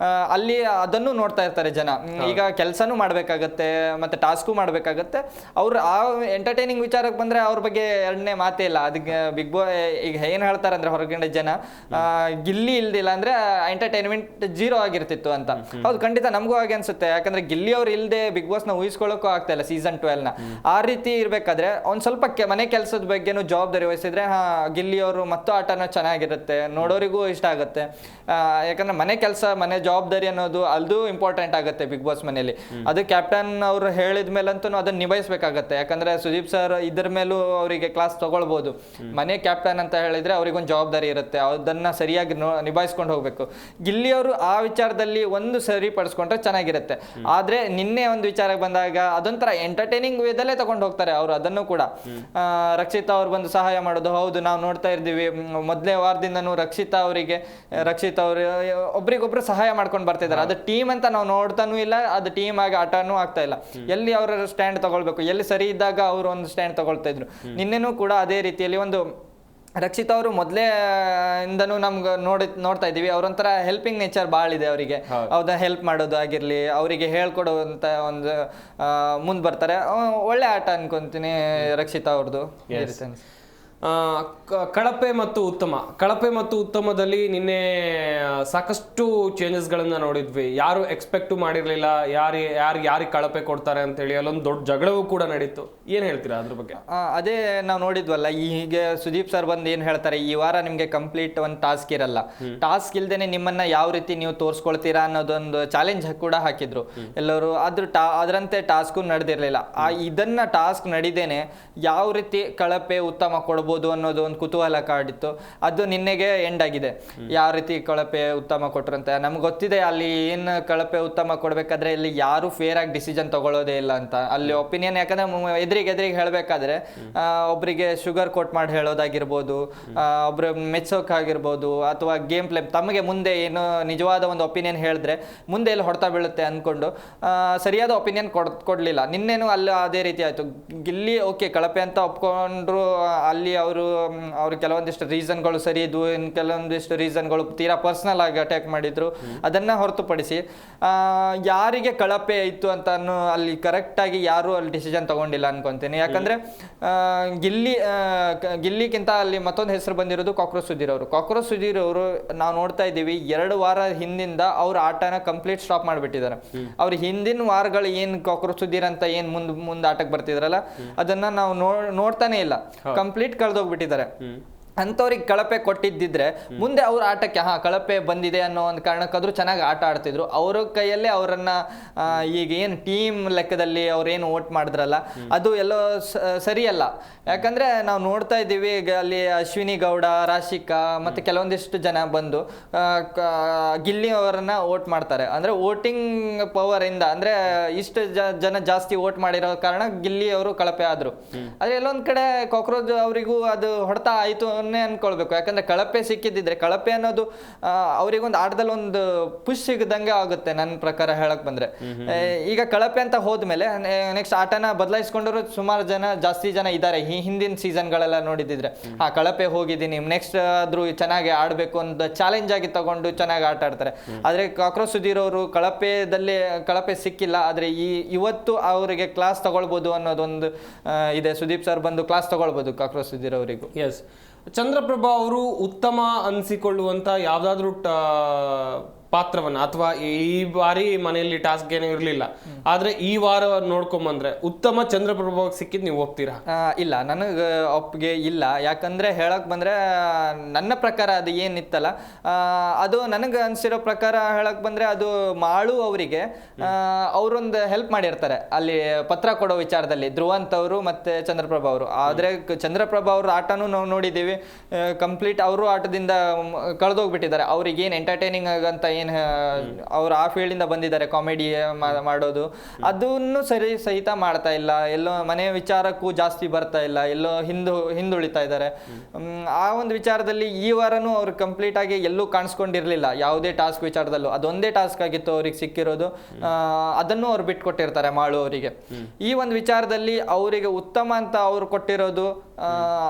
ಅಲ್ಲಿ ಅದನ್ನು ನೋಡ್ತಾ ಇರ್ತಾರೆ ಜನ. ಈಗ ಕೆಲಸನೂ ಮಾಡ್ಬೇಕಾಗತ್ತೆ, ಮತ್ತೆ ಟಾಸ್ಕು ಮಾಡ್ಬೇಕಾಗತ್ತೆ. ಅವ್ರು ಆ ಎಂಟರ್ಟೈನಿಂಗ್ ವಿಚಾರಕ್ಕೆ ಬಂದ್ರೆ ಅವ್ರ ಬಗ್ಗೆ ಎರಡನೇ ಮಾತೇ ಇಲ್ಲ. ಅದಕ್ಕೆ ಬಿಗ್ ಬಾಸ್ ಈಗ ಏನ್ ಹೇಳ್ತಾರೆ ಅಂದ್ರೆ ಹೊರಗಡೆ ಜನ, ಗಿಲ್ಲಿ ಇಲ್ದಿಲ್ಲ ಅಂದ್ರೆ ಎಂಟರ್ಟೈನ್ಮೆಂಟ್ ಜೀರೋ ಆಗಿರ್ತಿತ್ತು ಅಂತ. ಹೌದು, ಖಂಡಿತ ನಮಗೂ ಹಾಗೆ ಅನ್ಸುತ್ತೆ. ಯಾಕಂದ್ರೆ ಗಿಲ್ಲಿ ಅವ್ರು ಇಲ್ದೆ ಬಿಗ್ ಬಾಸ್ ನ ಊಹಿಸ್ಕೊಳ್ಳೋಕ್ಕೂ ಆಗ್ತಾ ಇಲ್ಲ ಸೀಸನ್ 12 ನ. ಆ ರೀತಿ ಇರ್ಬೇಕಾದ್ರೆ ಒಂದ್ ಸ್ವಲ್ಪ ಮನೆ ಕೆಲಸದ ಬಗ್ಗೆನೂ ಜವಾಬ್ದಾರಿ ವಹಿಸಿದ್ರೆ ಗಿಲ್ಲಿ ಅವರು ಮತ್ತು ಆಟನೂ ಚೆನ್ನಾಗಿರುತ್ತೆ, ನೋಡೋರಿಗೂ ಇಷ್ಟ ಆಗುತ್ತೆ. ಯಾಕಂದ್ರೆ ಮನೆ ಕೆಲಸ, ಮನೆ ಜವಾಬ್ದಾರಿ ಅನ್ನೋದು ಅದು ಇಂಪಾರ್ಟೆಂಟ್ ಆಗುತ್ತೆ ಬಿಗ್ ಬಾಸ್ ಮನೆಯಲ್ಲಿ. ಅದು ಕ್ಯಾಪ್ಟನ್ ಅವ್ರು ಹೇಳಿದ ಮೇಲಂತೂ ಅದನ್ನ ನಿಭಾಯಿಸ್ಬೇಕಾಗತ್ತೆ. ಯಾಕಂದ್ರೆ ಸುದೀಪ್ ಸರ್ ಇದ್ರ ಮೇಲೂ ಅವರಿಗೆ ಕ್ಲಾಸ್ ತಗೊಳ್ಬಹುದು. ಮನೆ ಕ್ಯಾಪ್ಟನ್ ಅಂತ ಹೇಳಿದ್ರೆ ಅವ್ರಿಗೊಂದು ಜವಾಬ್ದಾರಿ ಇರುತ್ತೆ, ಅದನ್ನ ಸರಿಯಾಗಿ ನಿಭಾಯಿಸ್ಕೊಂಡು ಹೋಗ್ಬೇಕು. ಗಿಲ್ಲಿ ಅವರು ಆ ವಿಚಾರದಲ್ಲಿ ಒಂದು ಸರಿಪಡಿಸ್ಕೊಂಡ್ರೆ ಚೆನ್ನಾಗಿರುತ್ತೆ. ಆದ್ರೆ ನಿನ್ನೆ ಒಂದು ವಿಚಾರಕ್ಕೆ ಬಂದಾಗ ಅದೊಂಥರ ಎಂಟರ್ಟೈನಿಂಗ್ ವೇದಲ್ಲೇ ತಗೊಂಡು ಹೋಗ್ತಾರೆ ಅವರು. ಅದನ್ನು ಕೂಡ ರಕ್ಷಿತಾ ಅವ್ರು ಬಂದು ಸಹಾಯ ಮಾಡೋದು, ಹೌದು ನಾವು ನೋಡ್ತಾ ಇರ್ತೀವಿ ಮೊದಲೇ ವಾರದಿಂದನೂ ರಕ್ಷಿತಾ ಅವರು ಒಬ್ರಿಗೊಬ್ರು ಸಹಾಯ ಮಾಡ್ಕೊಂಡು ಬರ್ತಿದ್ದಾರೆ. ಅದು ಟೀಮ್ ಅಂತ ನಾವು ನೋಡ್ತಾನೂ ಇಲ್ಲ, ಅದು ಟೀಮ್ ಆಗಿ ಆಟನೂ ಆಗ್ತಾ ಇಲ್ಲ. ಎಲ್ಲಿ ಅವರ ಸ್ಟ್ಯಾಂಡ್ ತಗೊಳ್ಬೇಕು, ಎಲ್ಲಿ ಸರಿ ಇದ್ದಾಗ ಅವರು ಒಂದು ಸ್ಟ್ಯಾಂಡ್ ತಗೊಳ್ತಾ ಇದ್ರು. ನಿನ್ನೆನೂ ಕೂಡ ಅದೇ ರೀತಿಯಲ್ಲಿ ಒಂದು ರಕ್ಷಿತಾ ಅವರು ಮೊದಲೇ ಇಂದನೂ ನಮ್ಗೆ ನೋಡ್ತಾ ಇದೀವಿ, ಅವ್ರೊಂಥರ ಹೆಲ್ಪಿಂಗ್ ನೇಚರ್ ಭಾಳ ಇದೆ ಅವರಿಗೆ. ಅವ್ರನ್ನ ಹೆಲ್ಪ್ ಮಾಡೋದು ಆಗಿರ್ಲಿ, ಅವರಿಗೆ ಹೇಳ್ಕೊಡುವಂತ ಒಂದು ಮುಂದೆ ಬರ್ತಾರೆ. ಒಳ್ಳೆ ಆಟ ಅನ್ಕೊಂತೀನಿ ರಕ್ಷಿತಾ ಅವ್ರದ್ದು. ಕಳಪೆ ಮತ್ತು ಉತ್ತಮದಲ್ಲಿ ನಿನ್ನೆ ಸಾಕಷ್ಟು ಚೇಂಜಸ್ಗಳನ್ನ ನೋಡಿದ್ವಿ. ಯಾರು ಎಕ್ಸ್ಪೆಕ್ಟು ಮಾಡಿರಲಿಲ್ಲ, ಯಾರಿಗೆ ಕಳಪೆ ಕೊಡ್ತಾರೆ ಅಂತೇಳಿ ಅಲ್ಲೊಂದು ದೊಡ್ಡ ಜಗಳವೂ ಕೂಡ ನಡೀತು. ಏನು ಹೇಳ್ತೀರಾ ಅದ್ರ ಬಗ್ಗೆ? ಅದೇ ನಾವು ನೋಡಿದ್ವಲ್ಲ, ಹೀಗೆ ಸುದೀಪ್ ಸರ್ ಬಂದು ಏನು ಹೇಳ್ತಾರೆ, ಈ ವಾರ ನಿಮಗೆ ಕಂಪ್ಲೀಟ್ ಒಂದು ಟಾಸ್ಕ್ ಇರಲ್ಲ, ಟಾಸ್ಕ್ ಇಲ್ದೇನೆ ನಿಮ್ಮನ್ನ ಯಾವ ರೀತಿ ನೀವು ತೋರಿಸ್ಕೊಳ್ತೀರಾ ಅನ್ನೋದೊಂದು ಚಾಲೆಂಜ್ ಕೂಡ ಹಾಕಿದ್ರು ಎಲ್ಲರೂ. ಅದರಂತೆ ಟಾಸ್ಕು ನಡೆದಿರಲಿಲ್ಲ. ಇದನ್ನ ಟಾಸ್ಕ್ ನಡಿದೇನೆ ಯಾವ ರೀತಿ ಕಳಪೆ ಉತ್ತಮ ಕೊಡ್ಬೋದು ಅನ್ನೋದು ಒಂದು ಕುತೂಹಲ ಕಾಡಿತ್ತು. ಅದು ನಿನ್ನೆಗೆ ಎಂಡ್ ಆಗಿದೆ. ಯಾವ ರೀತಿ ಕಳಪೆ ಉತ್ತಮ ಕೊಟ್ರಂತೆ ನಮ್ಗೆ ಗೊತ್ತಿದೆ. ಅಲ್ಲಿ ಏನು ಕಳಪೆ ಉತ್ತಮ ಕೊಡ್ಬೇಕಾದ್ರೆ ಇಲ್ಲಿ ಯಾರು ಫೇರ್ ಆಗಿ ಡಿಸಿಷನ್ ತಗೊಳ್ಳೋದೇ ಇಲ್ಲ ಅಂತ ಅಲ್ಲಿ ಒಪಿನಿಯನ್. ಯಾಕಂದ್ರೆ ಎದುರಿಗೆ ಹೇಳ್ಬೇಕಾದ್ರೆ ಒಬ್ರಿಗೆ ಶುಗರ್ ಕೋಟ್ ಮಾಡಿ ಹೇಳೋದಾಗಿರ್ಬೋದು, ಒಬ್ರು ಮೆಚ್ಚೋಕಾಗಿರ್ಬೋದು, ಅಥವಾ ಗೇಮ್ ಪ್ಲೇ ತಮಗೆ ಮುಂದೆ ಏನು ನಿಜವಾದ ಒಂದು ಒಪಿನಿಯನ್ ಹೇಳಿದ್ರೆ ಮುಂದೆ ಎಲ್ಲಿ ಹೊಡ್ತಾ ಬೀಳುತ್ತೆ ಅಂದ್ಕೊಂಡು ಸರಿಯಾದ ಒಪಿನಿಯನ್ ಕೊಡ್ಲಿಲ್ಲ. ನಿನ್ನೆನೂ ಅಲ್ಲಿ ಅದೇ ರೀತಿ ಆಯ್ತು. ಗಿಲ್ಲಿ ಓಕೆ ಕಳಪೆ ಅಂತ ಒಪ್ಕೊಂಡ್ರು, ಅಲ್ಲಿ ಅವ್ರು ಕೆಲವೊಂದಿಷ್ಟು ರೀಸನ್ಗಳು ಸರಿ ಇದ್ವು, ಇನ್ನು ಕೆಲವೊಂದಿಷ್ಟು ರೀಸನ್ಗಳು ತೀರಾ ಪರ್ಸನಲ್ ಆಗಿ ಅಟ್ಯಾಕ್ ಮಾಡಿದ್ರು. ಅದನ್ನ ಹೊರತುಪಡಿಸಿ ಯಾರಿಗೆ ಕಳಪೆ ಇತ್ತು ಅಂತ ಅಲ್ಲಿ ಕರೆಕ್ಟಾಗಿ ಯಾರು ಅಲ್ಲಿ ಡಿಸಿಷನ್ ತಗೊಂಡಿಲ್ಲ ಅನ್ಕೊಂತೀನಿ. ಯಾಕಂದ್ರೆ ಗಿಲ್ಲಿಗಿಂತ ಅಲ್ಲಿ ಮತ್ತೊಂದು ಹೆಸರು ಬಂದಿರೋದು ಕಾಕ್ರೋಚ್ ಸುಧೀರ್ ಅವರು ನಾವು ನೋಡ್ತಾ ಇದ್ದೀವಿ 2 ವಾರ ಹಿಂದಿಂದ ಅವ್ರ ಆಟನ ಕಂಪ್ಲೀಟ್ ಸ್ಟಾಪ್ ಮಾಡಿಬಿಟ್ಟಿದ್ದಾರೆ. ಅವ್ರ ಹಿಂದಿನ ವಾರಗಳು ಏನ್ ಕಾಕ್ರೋಚ್ ಸುಧೀರ್ ಅಂತ ಏನ್ ಮುಂದೆ ಆಟಕ್ಕೆ ಬರ್ತಿದ್ರಲ್ಲ ಅದನ್ನ ನಾವು ನೋಡ್ತಾನೆ ಇಲ್ಲ, ಕಂಪ್ಲೀಟ್ ಕಳೆದೋಗ್ಬಿಟ್ಟಿದ್ದಾರೆ. ಅಂಥವ್ರಿಗೆ ಕಳಪೆ ಕೊಟ್ಟಿದ್ದಿದ್ರೆ ಮುಂದೆ ಅವ್ರ ಆಟಕ್ಕೆ ಕಳಪೆ ಬಂದಿದೆ ಅನ್ನೋ ಒಂದು ಕಾರಣಕ್ಕಾದ್ರೂ ಚೆನ್ನಾಗಿ ಆಟ ಆಡ್ತಿದ್ರು. ಅವ್ರ ಕೈಯಲ್ಲೇ ಅವರನ್ನ ಈಗ ಏನು ಟೀಮ್ ಲೆಕ್ಕದಲ್ಲಿ ಅವ್ರೇನು ವೋಟ್ ಮಾಡಿದ್ರಲ್ಲ ಅದು ಎಲ್ಲೋ ಸರಿಯಲ್ಲ. ಯಾಕಂದ್ರೆ ನಾವು ನೋಡ್ತಾ ಇದ್ದೀವಿ ಈಗ ಅಲ್ಲಿ ಅಶ್ವಿನಿ ಗೌಡ, ರಾಶಿಕಾ ಮತ್ತೆ ಕೆಲವೊಂದಿಷ್ಟು ಜನ ಬಂದು ಗಿಲ್ಲಿ ಅವರನ್ನ ವೋಟ್ ಮಾಡ್ತಾರೆ. ಅಂದ್ರೆ ವೋಟಿಂಗ್ ಪವರ್ ಇಂದ ಅಂದ್ರೆ ಇಷ್ಟು ಜನ ಜಾಸ್ತಿ ವೋಟ್ ಮಾಡಿರೋ ಕಾರಣ ಗಿಲ್ಲಿ ಅವರು ಕಳಪೆ ಆದ್ರು. ಆದ್ರೆ ಎಲ್ಲೊಂದ್ ಕಡೆ ಕಾಕ್ರೋಚ್ ಅವರಿಗೂ ಅದು ಹೊಡೆತ ಆಯ್ತು ಅನ್ಕೊಳ್ಬೇಕು. ಯಾಕಂದ್ರೆ ಕಳಪೆ ಸಿಕ್ಕಿದ್ರೆ ಕಳಪೆ ಅನ್ನೋದು ಅವ್ರಿಗೊಂದು ಆಟದಲ್ಲಿ ಒಂದು ಪುಷ್ ಸಿಗದಂಗೆ ಆಗುತ್ತೆ ನನ್ನ ಪ್ರಕಾರ ಹೇಳಕ್ ಬಂದ್ರೆ. ಈಗ ಕಳಪೆ ಅಂತ ಹೋದ್ಮೇಲೆ ನೆಕ್ಸ್ಟ್ ಆಟನ ಬದಲಾಯಿಸ್ಕೊಂಡ್ರು ಸುಮಾರು ಜಾಸ್ತಿ ಜನ ಇದ್ದಾರೆ. ಹಿಂದಿನ ಸೀಸನ್ಗಳೆಲ್ಲ ನೋಡಿದ್ರೆ ಕಳಪೆ ಹೋಗಿದ್ದೀನಿ ನೆಕ್ಸ್ಟ್ ಆದ್ರೂ ಚೆನ್ನಾಗಿ ಆಡ್ಬೇಕು ಅಂತ ಚಾಲೆಂಜ್ ಆಗಿ ತಗೊಂಡು ಚೆನ್ನಾಗಿ ಆಟ ಆಡ್ತಾರೆ. ಆದ್ರೆ ಕಾಕ್ರೋಚ್ ಸುಧೀರ್ ಅವರು ಕಳಪೆ ಸಿಕ್ಕಿಲ್ಲ. ಆದ್ರೆ ಇವತ್ತು ಅವರಿಗೆ ಕ್ಲಾಸ್ ತಗೊಳ್ಬೋದು ಅನ್ನೋದೊಂದು ಇದೆ. ಸುದೀಪ್ ಸರ್ ಬಂದು ಕ್ಲಾಸ್ ತಗೊಳ್ಬೋದು ಕಾಕ್ರೋಚ್ ಸುಧೀರ್ ಅವರಿಗೂ. ಎಸ್, ಚಂದ್ರಪ್ರಭಾ ಅವರು ಉತ್ತಮ ಅನಿಸಿಕೊಳ್ಳುವಂತ ಯಾವ್ದಾದ್ರು ಪಾತ್ರವನ್ನ ಅಥವಾ ಈ ಬಾರಿ ಮನೆಯಲ್ಲಿ ಟಾಸ್ಕ್ ಏನೂ ಇರಲಿಲ್ಲ, ಆದ್ರೆ ಈ ವಾರ ನೋಡ್ಕೊಂಬಂದ್ರೆ ಉತ್ತಮ ಚಂದ್ರಪ್ರಭಾ ಸಿಕ್ಕಿದ್ ನೀವು ಒಪ್ತೀರಾ? ಇಲ್ಲ, ನನಗೆ ಒಪ್ಪಿಗೆ ಇಲ್ಲ. ಯಾಕಂದ್ರೆ ಹೇಳಕ್ ಬಂದ್ರೆ ನನ್ನ ಪ್ರಕಾರ ಅದು ಏನಿತ್ತಲ್ಲ ಅದು ನನಗೆ ಅನ್ಸಿರೋ ಪ್ರಕಾರ ಹೇಳಕ್ ಬಂದ್ರೆ ಅದು ಮಾಳು ಅವರಿಗೆ ಅವರೊಂದು ಹೆಲ್ಪ್ ಮಾಡಿರ್ತಾರೆ ಅಲ್ಲಿ ಪತ್ರ ಕೊಡೋ ವಿಚಾರದಲ್ಲಿ, ಧ್ರುವಂತ್ ಅವರು ಮತ್ತೆ ಚಂದ್ರಪ್ರಭಾ ಅವರು. ಆದ್ರೆ ಚಂದ್ರಪ್ರಭಾ ಅವ್ರ ಆಟನೂ ನಾವು ನೋಡಿದ್ದೀವಿ, ಕಂಪ್ಲೀಟ್ ಅವರು ಆಟದಿಂದ ಕಳೆದೋಗ್ಬಿಟ್ಟಿದ್ದಾರೆ. ಅವ್ರಿಗೆ ಏನು ಎಂಟರ್ಟೈನಿಂಗ್ ಆಗಂತ ಅವ್ರು ಆ ಫೀಲ್ಡ್ ಇಂದ ಬಂದಿದ್ದಾರೆ, ಕಾಮಿಡಿ ಮಾಡೋದು ಅದನ್ನು ಸಹಿತ ಮಾಡ್ತಾ ಇಲ್ಲ. ಎಲ್ಲೋ ಮನೆ ವಿಚಾರಕ್ಕೂ ಜಾಸ್ತಿ ಬರ್ತಾ ಇಲ್ಲ, ಎಲ್ಲೋ ಹಿಂದುಳಿತಾ ಇದ್ದಾರೆ. ಆ ಒಂದು ವಿಚಾರದಲ್ಲಿ ಈ ವಾರನೂ ಅವ್ರು ಕಂಪ್ಲೀಟ್ ಆಗಿ ಎಲ್ಲೂ ಕಾಣಿಸ್ಕೊಂಡಿರ್ಲಿಲ್ಲ ಯಾವುದೇ ಟಾಸ್ಕ್ ವಿಚಾರದಲ್ಲೂ. ಅದೊಂದೇ ಟಾಸ್ಕ್ ಆಗಿತ್ತು ಅವ್ರಿಗೆ ಸಿಕ್ಕಿರೋದು, ಅದನ್ನು ಅವ್ರು ಬಿಟ್ಕೊಟ್ಟಿರ್ತಾರೆ ಮಾಳು ಅವರಿಗೆ. ಈ ಒಂದು ವಿಚಾರದಲ್ಲಿ ಅವರಿಗೆ ಉತ್ತಮ ಅಂತ ಅವ್ರು ಕೊಟ್ಟಿರೋದು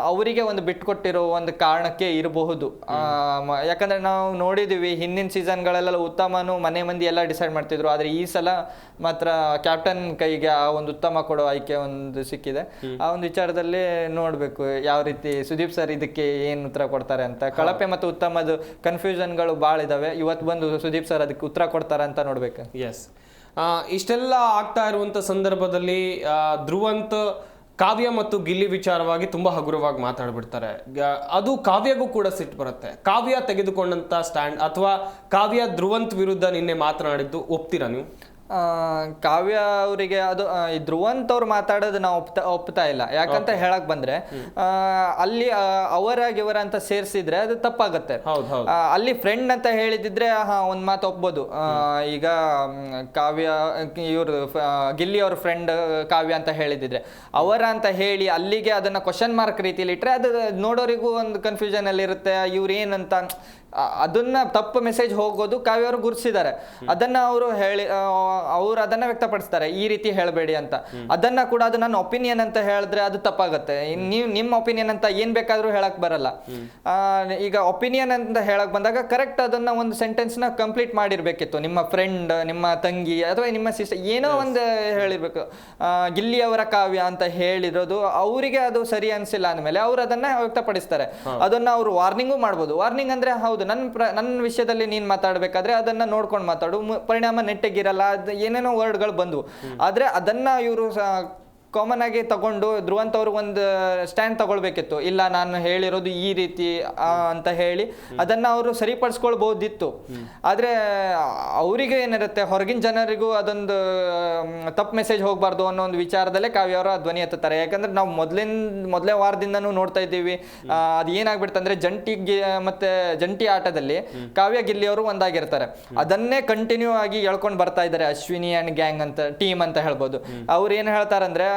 ಅವರಿಗೆ ಒಂದು ಬಿಟ್ಕೊಟ್ಟಿರೋ ಒಂದು ಕಾರಣಕ್ಕೆ ಇರಬಹುದು. ಯಾಕಂದ್ರೆ ನಾವು ನೋಡಿದೀವಿ ಹಿಂದಿನ ಸೀಸನ್ಗಳೆಲ್ಲ ಉತ್ತಮನು ಮನೆ ಮಂದಿ ಎಲ್ಲ ಡಿಸೈಡ್ ಮಾಡ್ತಿದ್ರು. ಆದ್ರೆ ಈ ಸಲ ಮಾತ್ರ ಕ್ಯಾಪ್ಟನ್ ಕೈಗೆ ಆ ಒಂದು ಉತ್ತಮ ಕೊಡೋ ಆಯ್ಕೆ ಒಂದು ಸಿಕ್ಕಿದೆ. ಆ ಒಂದು ವಿಚಾರದಲ್ಲಿ ನೋಡ್ಬೇಕು ಯಾವ ರೀತಿ ಸುದೀಪ್ ಸರ್ ಇದಕ್ಕೆ ಏನ್ ಉತ್ತರ ಕೊಡ್ತಾರೆ ಅಂತ. ಕಳಪೆ ಮತ್ತು ಉತ್ತಮದ ಕನ್ಫ್ಯೂಷನ್ಗಳು ಭಾಳ ಇದಾವೆ. ಇವತ್ತು ಬಂದು ಸುದೀಪ್ ಸರ್ ಅದಕ್ಕೆ ಉತ್ತರ ಕೊಡ್ತಾರೆ ಅಂತ ನೋಡ್ಬೇಕು. ಎಸ್, ಇಷ್ಟೆಲ್ಲ ಆಗ್ತಾ ಇರುವಂತ ಸಂದರ್ಭದಲ್ಲಿ ಧ್ರುವಂತ್ ಕಾವ್ಯ ಮತ್ತು ಗಿಲ್ಲಿ ವಿಚಾರವಾಗಿ ತುಂಬಾ ಹಗುರವಾಗಿ ಮಾತಾಡ್ಬಿಡ್ತಾರೆ. ಅದು ಕಾವ್ಯಗೂ ಕೂಡ ಸಿಟ್ಟು ಬರುತ್ತೆ. ಕಾವ್ಯ ತೆಗೆದುಕೊಂಡಂತ ಸ್ಟ್ಯಾಂಡ್ ಅಥವಾ ಕಾವ್ಯ ಧ್ರುವಂತ್ ವಿರುದ್ಧ ನಿನ್ನೆ ಮಾತನಾಡಿದ್ದು ಒಪ್ತೀರಾ ನೀವು? ಕಾವ್ಯ ಅವರಿಗೆ ಅದು ಧ್ರುವಂತ್ ಅವ್ರು ಮಾತಾಡೋದು ನಾವು ಒಪ್ತಾ ಇಲ್ಲ. ಯಾಕಂತ ಹೇಳಕ್ ಬಂದ್ರೆ ಅಲ್ಲಿ ಇವರ ಅಂತ ಸೇರ್ಸಿದ್ರೆ ಅದು ತಪ್ಪಾಗತ್ತೆ. ಅಲ್ಲಿ ಫ್ರೆಂಡ್ ಅಂತ ಹೇಳಿದಿದ್ರೆ ಒಂದ್ ಮಾತು ಒಪ್ಬೋದು. ಈಗ ಕಾವ್ಯ ಇವ್ರು ಗಿಲ್ಲಿ ಅವ್ರ ಫ್ರೆಂಡ್ ಕಾವ್ಯ ಅಂತ ಹೇಳಿದಿದ್ರೆ ಅವರ ಅಂತ ಹೇಳಿ ಅಲ್ಲಿಗೆ ಅದನ್ನ ಕ್ವಶನ್ ಮಾರ್ಕ್ ರೀತಿಯಲ್ಲಿ ಇಟ್ರೆ ಅದು ನೋಡೋರಿಗೂ ಒಂದು ಕನ್ಫ್ಯೂಷನ್ ಅಲ್ಲಿ ಇರುತ್ತೆ. ಇವ್ರು ಏನಂತ ಅದನ್ನ ತಪ್ಪು ಮೆಸೇಜ್ ಹೋಗೋದು ಕಾವ್ಯ ಅವರು ಗುರುತಿಸಿದ್ದಾರೆ. ಅದನ್ನ ಅವರು ಅವ್ರು ಅದನ್ನ ವ್ಯಕ್ತಪಡಿಸ್ತಾರೆ, ಈ ರೀತಿ ಹೇಳಬೇಡಿ ಅಂತ. ಅದನ್ನ ಕೂಡ ಅದು ನನ್ನ ಒಪಿನಿಯನ್ ಅಂತ ಹೇಳಿದ್ರೆ ಅದು ತಪ್ಪಾಗುತ್ತೆ. ನೀವು ನಿಮ್ಮ ಒಪಿನಿಯನ್ ಅಂತ ಏನ್ ಬೇಕಾದ್ರೂ ಹೇಳಕ್ ಬರಲ್ಲ. ಈಗ ಒಪಿನಿಯನ್ ಅಂತ ಹೇಳಕ್ ಬಂದಾಗ ಕರೆಕ್ಟ್ ಅದನ್ನ ಒಂದು ಸೆಂಟೆನ್ಸ್ ನ ಕಂಪ್ಲೀಟ್ ಮಾಡಿರ್ಬೇಕಿತ್ತು. ನಿಮ್ಮ ಫ್ರೆಂಡ್, ನಿಮ್ಮ ತಂಗಿ ಅಥವಾ ನಿಮ್ಮ ಸಿಸ್ಟರ್ ಏನೋ ಒಂದು ಹೇಳಿರ್ಬೇಕು. ಗಿಲ್ಲಿ ಅವರ ಕಾವ್ಯ ಅಂತ ಹೇಳಿರೋದು ಅವರಿಗೆ ಅದು ಸರಿ ಅನ್ಸಿಲ್ಲ ಅಂದಮೇಲೆ ಅವ್ರು ಅದನ್ನ ವ್ಯಕ್ತಪಡಿಸ್ತಾರೆ. ಅದನ್ನ ಅವರು ವಾರ್ನಿಂಗು ಮಾಡ್ಬೋದು. ವಾರ್ನಿಂಗ್ ಅಂದ್ರೆ ಹೌದು, ನನ್ನ ವಿಷಯದಲ್ಲಿ ನೀನ್ ಮಾತಾಡ್ಬೇಕಾದ್ರೆ ಅದನ್ನ ನೋಡ್ಕೊಂಡು ಮಾತಾಡು, ಪರಿಣಾಮ ನೆಟ್ಟಗಿರಲ್ಲ, ಏನೇನೋ ವರ್ಡ್ಗಳು ಬಂದ್ವು. ಆದ್ರೆ ಅದನ್ನ ಇವರು ಕಾಮನ್ ಆಗಿ ತಗೊಂಡು ಧ್ರುವಂತ್ ಅವರು ಒಂದು ಸ್ಟ್ಯಾಂಡ್ ತಗೊಳ್ಬೇಕಿತ್ತು. ಇಲ್ಲ, ನಾನು ಹೇಳಿರೋದು ಈ ರೀತಿ ಅಂತ ಹೇಳಿ ಅದನ್ನ ಅವರು ಸರಿಪಡಿಸ್ಕೊಳ್ಬಹುದಿತ್ತು. ಆದ್ರೆ ಅವರಿಗೆ ಏನಿರುತ್ತೆ, ಹೊರಗಿನ ಜನರಿಗೂ ಅದೊಂದು ತಪ್ಪು ಮೆಸೇಜ್ ಹೋಗ್ಬಾರ್ದು ಅನ್ನೋ ಒಂದು ವಿಚಾರದಲ್ಲೇ ಕಾವ್ಯ ಅವರ ಧ್ವನಿ ಎತ್ತುತ್ತಾರೆ. ಯಾಕಂದ್ರೆ ನಾವು ಮೊದಲೇ ವಾರದಿಂದನೂ ನೋಡ್ತಾ ಇದ್ದೀವಿ, ಅದು ಏನಾಗ್ಬಿಡ್ತಂದ್ರೆ ಜಂಟಿ ಆಟದಲ್ಲಿ ಕಾವ್ಯ ಗಿಲ್ಲಿ ಅವರು ಒಂದಾಗಿರ್ತಾರೆ. ಅದನ್ನೇ ಕಂಟಿನ್ಯೂ ಆಗಿ ಹೇಳ್ಕೊಂಡು ಬರ್ತಾ ಇದ್ದಾರೆ ಅಶ್ವಿನಿ ಅಂಡ್ ಗ್ಯಾಂಗ್ ಅಂತ, ಟೀಮ್ ಅಂತ ಹೇಳ್ಬೋದು. ಅವ್ರು ಏನ್ ಹೇಳ್ತಾರಂದ್ರೆ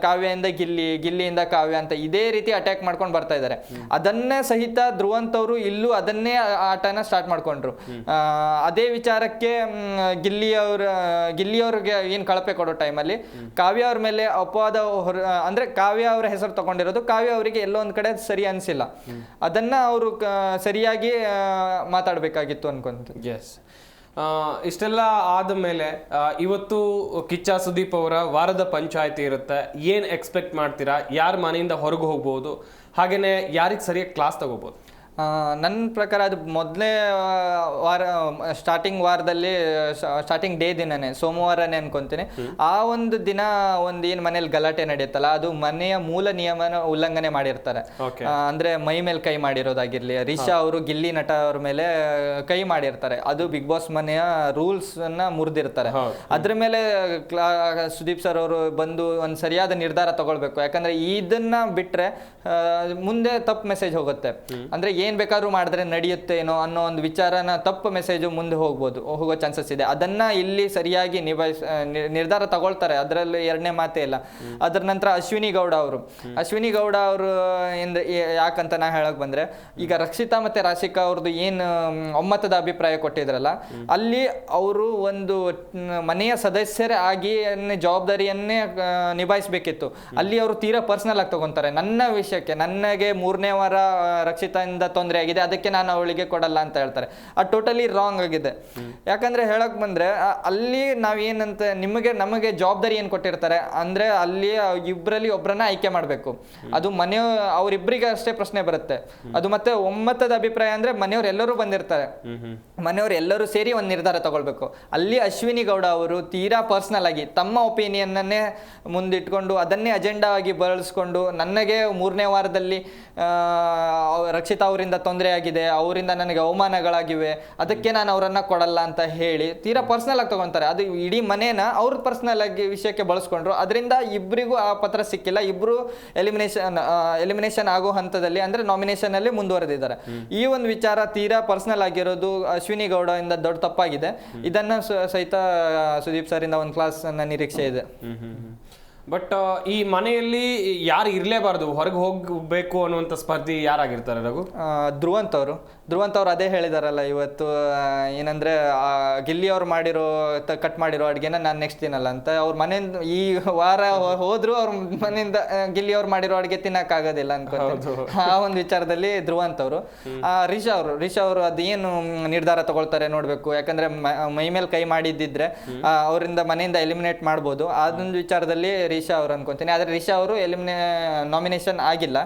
ಕಾವ್ಯದಿಂದ ಗಿಲ್ಲಿಯಿಂದ ಕಾವ್ಯ ಅಂತ ಇದೇ ರೀತಿ ಅಟ್ಯಾಕ್ ಮಾಡ್ಕೊಂಡು ಬರ್ತಾ ಇದ್ದಾರೆ. ಅದನ್ನೇ ಸಹಿತ ಧ್ರುವಂತ್ ಅವರು ಇಲ್ಲೂ ಅದನ್ನೇ ಆಟನ ಸ್ಟಾರ್ಟ್ ಮಾಡ್ಕೊಂಡ್ರು. ಅದೇ ವಿಚಾರಕ್ಕೆ ಗಿಲ್ಲಿಯವ್ರಿಗೆ ಏನ್ ಕಳಪೆ ಕೊಡೋ ಟೈಮಲ್ಲಿ ಕಾವ್ಯ ಅವ್ರ ಮೇಲೆ ಅಪವಾದ ಅಂದ್ರೆ ಕಾವ್ಯ ಅವರ ಹೆಸರು ತಗೊಂಡಿರೋದು ಕಾವ್ಯ ಅವರಿಗೆ ಎಲ್ಲೋ ಒಂದ್ ಕಡೆ ಸರಿ ಅನ್ಸಿಲ್ಲ. ಅದನ್ನ ಅವರು ಸರಿಯಾಗಿ ಮಾತಾಡ್ಬೇಕಾಗಿತ್ತು ಅನ್ಕೊಂತ. ಎಸ್, ಇಷ್ಟೆಲ್ಲ ಆದಮೇಲೆ ಇವತ್ತು ಕಿಚ್ಚ ಸುದೀಪ್ ಅವರ ವಾರದ ಪಂಚಾಯಿತಿ ಇರುತ್ತೆ. ಏನು ಎಕ್ಸ್ಪೆಕ್ಟ್ ಮಾಡ್ತೀರಾ? ಯಾರ ಮನೆಯಿಂದ ಹೊರಗೆ ಹೋಗ್ಬೋದು, ಹಾಗೆಯೇ ಯಾರಿಗೆ ಸರಿಯಾಗಿ ಕ್ಲಾಸ್ ತಗೋಬೋದು? ನನ್ನ ಪ್ರಕಾರ ಅದು ಮೊದಲನೇ ಸ್ಟಾರ್ಟಿಂಗ್ ಡೇ ದಿನನೇ, ಸೋಮವಾರನೇ ಅನ್ಕೊಂತೀನಿ. ಆ ಒಂದು ದಿನ ಏನು ಮನೇಲಿ ಗಲಾಟೆ ನಡೆಯುತ್ತಲ್ಲ, ಅದು ಮನೆಯ ಮೂಲ ನಿಯಮನ ಉಲ್ಲಂಘನೆ ಮಾಡಿರ್ತಾರೆ. ಅಂದ್ರೆ ಮೈ ಮೇಲೆ ಕೈ ಮಾಡಿರೋದಾಗಿರ್ಲಿ, ರಿಷಾ ಅವರು ಗಿಲ್ಲಿ ನಟ ಅವ್ರ ಮೇಲೆ ಕೈ ಮಾಡಿರ್ತಾರೆ. ಅದು ಬಿಗ್ ಬಾಸ್ ಮನೆಯ ರೂಲ್ಸ್ ಅನ್ನ ಮುರಿದಿರ್ತಾರೆ. ಅದ್ರ ಮೇಲೆ ಸುದೀಪ್ ಸರ್ ಅವರು ಬಂದು ಒಂದು ಸರಿಯಾದ ನಿರ್ಧಾರ ತಗೊಳ್ಬೇಕು. ಯಾಕಂದ್ರೆ ಇದನ್ನ ಬಿಟ್ರೆ ಮುಂದೆ ತಪ್ಪು ಮೆಸೇಜ್ ಹೋಗುತ್ತೆ. ಅಂದ್ರೆ ಏನ್ ಬೇಕಾದ್ರೂ ಮಾಡಿದ್ರೆ ನಡೆಯುತ್ತೇನೋ ಅನ್ನೋ ಒಂದು ವಿಚಾರನ ತಪ್ಪು ಮೆಸೇಜು ಮುಂದೆ ಹೋಗೋ ಚಾನ್ಸಸ್ ಇದೆ. ಅದನ್ನ ಇಲ್ಲಿ ಸರಿಯಾಗಿ ನಿರ್ಧಾರ ತಗೊಳ್ತಾರೆ, ಅದರಲ್ಲಿ ಎರಡನೇ ಮಾತೇ ಇಲ್ಲ. ಅದರ ನಂತರ ಅಶ್ವಿನಿ ಗೌಡ ಅವರು ಯಾಕಂತ ನಾ ಹೇಳಕ್ ಬಂದ್ರೆ, ಈಗ ರಕ್ಷಿತಾ ಮತ್ತೆ ರಾಶಿಕಾ ಅವ್ರದ್ದು ಏನು ಒಮ್ಮತದ ಅಭಿಪ್ರಾಯ ಕೊಟ್ಟಿದ್ರಲ್ಲ, ಅಲ್ಲಿ ಅವರು ಒಂದು ಮನೆಯ ಸದಸ್ಯರೇ ಆಗಿ ಜವಾಬ್ದಾರಿಯನ್ನೇ ನಿಭಾಯಿಸಬೇಕಿತ್ತು. ಅಲ್ಲಿ ಅವರು ತೀರಾ ಪರ್ಸನಲ್ ಆಗಿ ತಗೊಂತಾರೆ. ನನ್ನ ವಿಷಯಕ್ಕೆ, ನನಗೆ 3ನೇ ವಾರ ರಕ್ಷಿತಾಯಿಂದ ತೊಂದರೆ ಆಗಿದೆ, ಅದಕ್ಕೆ ನಾನು ಅವಳಿಗೆ ಕೊಡಲ್ಲ ಅಂತ ಹೇಳ್ತಾರೆ. ಅದು ಟೋಟಲಿ ರಾಂಗ್ ಆಗಿದೆ. ಯಾಕಂದ್ರೆ ಹೇಳಕ್ ಬಂದ್ರೆ ಅಲ್ಲಿ ನಾವೇನಂತ ನಮಗೆ ಜವಾಬ್ದಾರಿ ಏನ್ ಕೊಟ್ಟಿರ್ತಾರೆ ಅಂದ್ರೆ, ಅಲ್ಲಿ ಇಬ್ಬರಲ್ಲಿ ಒಬ್ಬರನ್ನ ಆಯ್ಕೆ ಮಾಡ್ಬೇಕು. ಅದು ಅವರಿಬ್ಬರಿಗೆ ಅಷ್ಟೇ ಪ್ರಶ್ನೆ ಬರುತ್ತೆ. ಅದು ಮತ್ತೆ ಒಮ್ಮತದ ಅಭಿಪ್ರಾಯ ಅಂದ್ರೆ ಮನೆಯವರೆಲ್ಲರೂ ಬಂದಿರ್ತಾರೆ, ಮನೆಯವರೆಲ್ಲರೂ ಸೇರಿ ಒಂದು ನಿರ್ಧಾರ ತಗೊಳ್ಬೇಕು. ಅಲ್ಲಿ ಅಶ್ವಿನಿ ಗೌಡ ಅವರು ತೀರಾ ಪರ್ಸನಲ್ ಆಗಿ ತಮ್ಮ ಒಪಿನಿಯನ್ ಅನ್ನೇ ಮುಂದಿಟ್ಕೊಂಡು ಅದನ್ನೇ ಅಜೆಂಡಾ ಆಗಿ ಬಳಸ್ಕೊಂಡು, ನನಗೆ 3ನೇ ವಾರದಲ್ಲಿ ರಕ್ಷಿತಾ ಅವರಿಂದ ತೊಂದರೆ ಆಗಿದೆ, ಅವರಿಂದ ನನಗೆ ಅವಮಾನಗಳಾಗಿವೆ, ಅದಕ್ಕೆ ನಾನು ಅವರನ್ನ ಕೊಡಲ್ಲ ಅಂತ ಹೇಳಿ ತೀರಾ ಪರ್ಸನಲ್ ಆಗಿ ತಗೊಂತಾರೆ. ಅದು ಇಡೀ ಮನೇನ ಅವ್ರ ಪರ್ಸನಲ್ ಆಗಿ ವಿಷಯಕ್ಕೆ ಬಳಸ್ಕೊಂಡ್ರು. ಅದರಿಂದ ಇಬ್ಬರಿಗೂ ಆ ಪತ್ರ ಸಿಕ್ಕಿಲ್ಲ. ಇಬ್ರು ಎಲಿಮಿನೇಷನ್ ಆಗೋ ಹಂತದಲ್ಲಿ ಅಂದ್ರೆ ನಾಮಿನೇಷನ್ ಅಲ್ಲಿ ಮುಂದುವರೆದಿದ್ದಾರೆ. ಈ ಒಂದು ವಿಚಾರ ತೀರಾ ಪರ್ಸನಲ್ ಆಗಿರೋದು ಅಶ್ವಿನಿ ಗೌಡ ಇಂದ ದೊಡ್ಡ ತಪ್ಪಾಗಿದೆ. ಇದನ್ನ ಸಹಿತ ಸುದೀಪ್ ಸರ್ ಇಂದ ಒಂದು ಕ್ಲಾಸ್ ನಿರೀಕ್ಷೆ ಇದೆ. ಬಟ್ ಈ ಮನೆಯಲ್ಲಿ ಯಾರು ಇರಲೇಬಾರ್ದು, ಹೊರಗೆ ಹೋಗಬೇಕು ಅನ್ನುವಂಥ ಸ್ಪರ್ಧಿ ಯಾರಾಗಿರ್ತಾರೆ ರಘು? ಧ್ರುವಂತ್ ಅವರು ಅದೇ ಹೇಳಿದಾರಲ್ಲ ಇವತ್ತು, ಏನಂದ್ರೆ ಗಿಲ್ಲಿ ಅವ್ರು ಕಟ್ ಮಾಡಿರೋ ಅಡ್ಗೆನ ನಾನು ನೆಕ್ಸ್ಟ್ ತಿನ್ನಲ್ಲ ಅಂತ. ಅವ್ರ ಮನೆಯಿಂದ ಈ ವಾರ ಹೋದ್ರು ಅವ್ರ ಮನೆಯಿಂದ ಗಿಲ್ಲಿ ಅವ್ರು ಮಾಡಿರೋ ಅಡ್ಗೆ ತಿನ್ನಕ್ಕಾಗೋದಿಲ್ಲ ಅನ್ಕೊಂಡು ಆ ಒಂದು ವಿಚಾರದಲ್ಲಿ ಧ್ರುವಂತ್ ಅವರು. ರಿಷಾ ಅವರು ಅದೇನು ನಿರ್ಧಾರ ತಗೊಳ್ತಾರೆ ನೋಡ್ಬೇಕು. ಯಾಕಂದ್ರೆ ಮೈ ಮೇಲೆ ಕೈ ಮಾಡಿದ್ದಿದ್ರೆ ಅವರಿಂದ ಮನೆಯಿಂದ ಎಲಿಮಿನೇಟ್ ಮಾಡ್ಬೋದು. ಅದೊಂದು ವಿಚಾರದಲ್ಲಿ ರಿಷಾ ಅವರು ಅನ್ಕೊಂತೀನಿ. ಆದ್ರೆ ರಿಷಾ ಅವರು ನಾಮಿನೇಷನ್ ಆಗಿಲ್ಲ.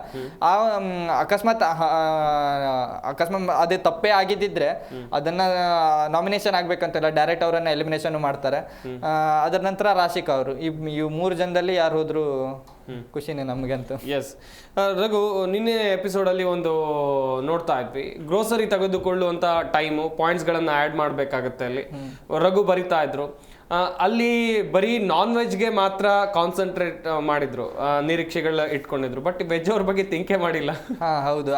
ಅಕಸ್ಮಾತ್ ಅದೇ ತಪ್ಪೇ ಆಗಿದ್ದಿದ್ರೆ ಅದನ್ನ ನಾಮಿನೇಷನ್ ಆಗ್ಬೇಕಂತಿಲ್ಲ, ಡೈರೆಕ್ಟ್ ಅವರನ್ನ ಎಲಿಮಿನೇಷನ್ ಮಾಡ್ತಾರೆ. ಅದರ ನಂತರ ರಾಶಿಕಾ ಅವರು. ಈ 3 ಜನದಲ್ಲಿ ಯಾರು ಹೋದ್ರು ಖುಷಿನೇ ನಮ್ಗಂತೂ. ಎಸ್ ರಘು, ನಿನ್ನೆ ಎಪಿಸೋಡ್ ಅಲ್ಲಿ ಒಂದು ನೋಡ್ತಾ ಇದ್ವಿ, ಗ್ರೋಸರಿ ತೆಗೆದುಕೊಳ್ಳುವಂತ ಟೈಮು ಪಾಯಿಂಟ್ಸ್ ಗಳನ್ನ ಆಡ್ ಮಾಡ್ಬೇಕಾಗತ್ತೆ. ಅಲ್ಲಿ ರಘು ಬರಿತಾ ಇದ್ರು, ಅಲ್ಲಿ ಬರೀ ನಾನ್ ವೆಜ್ಗೆ ಮಾತ್ರ ಕಾನ್ಸಂಟ್ರೇಟ್ ಮಾಡಿದ್ರು, ನಿರೀಕ್ಷೆಗಳ ಇಟ್ಕೊಂಡಿದ್ರು. ಬಟ್ ವೆಜ್ ಅವ್ರ ಬಗ್ಗೆ ತಿಂಕೆ ಮಾಡಿಲ್ಲ. ಹಾ ಹೌದು,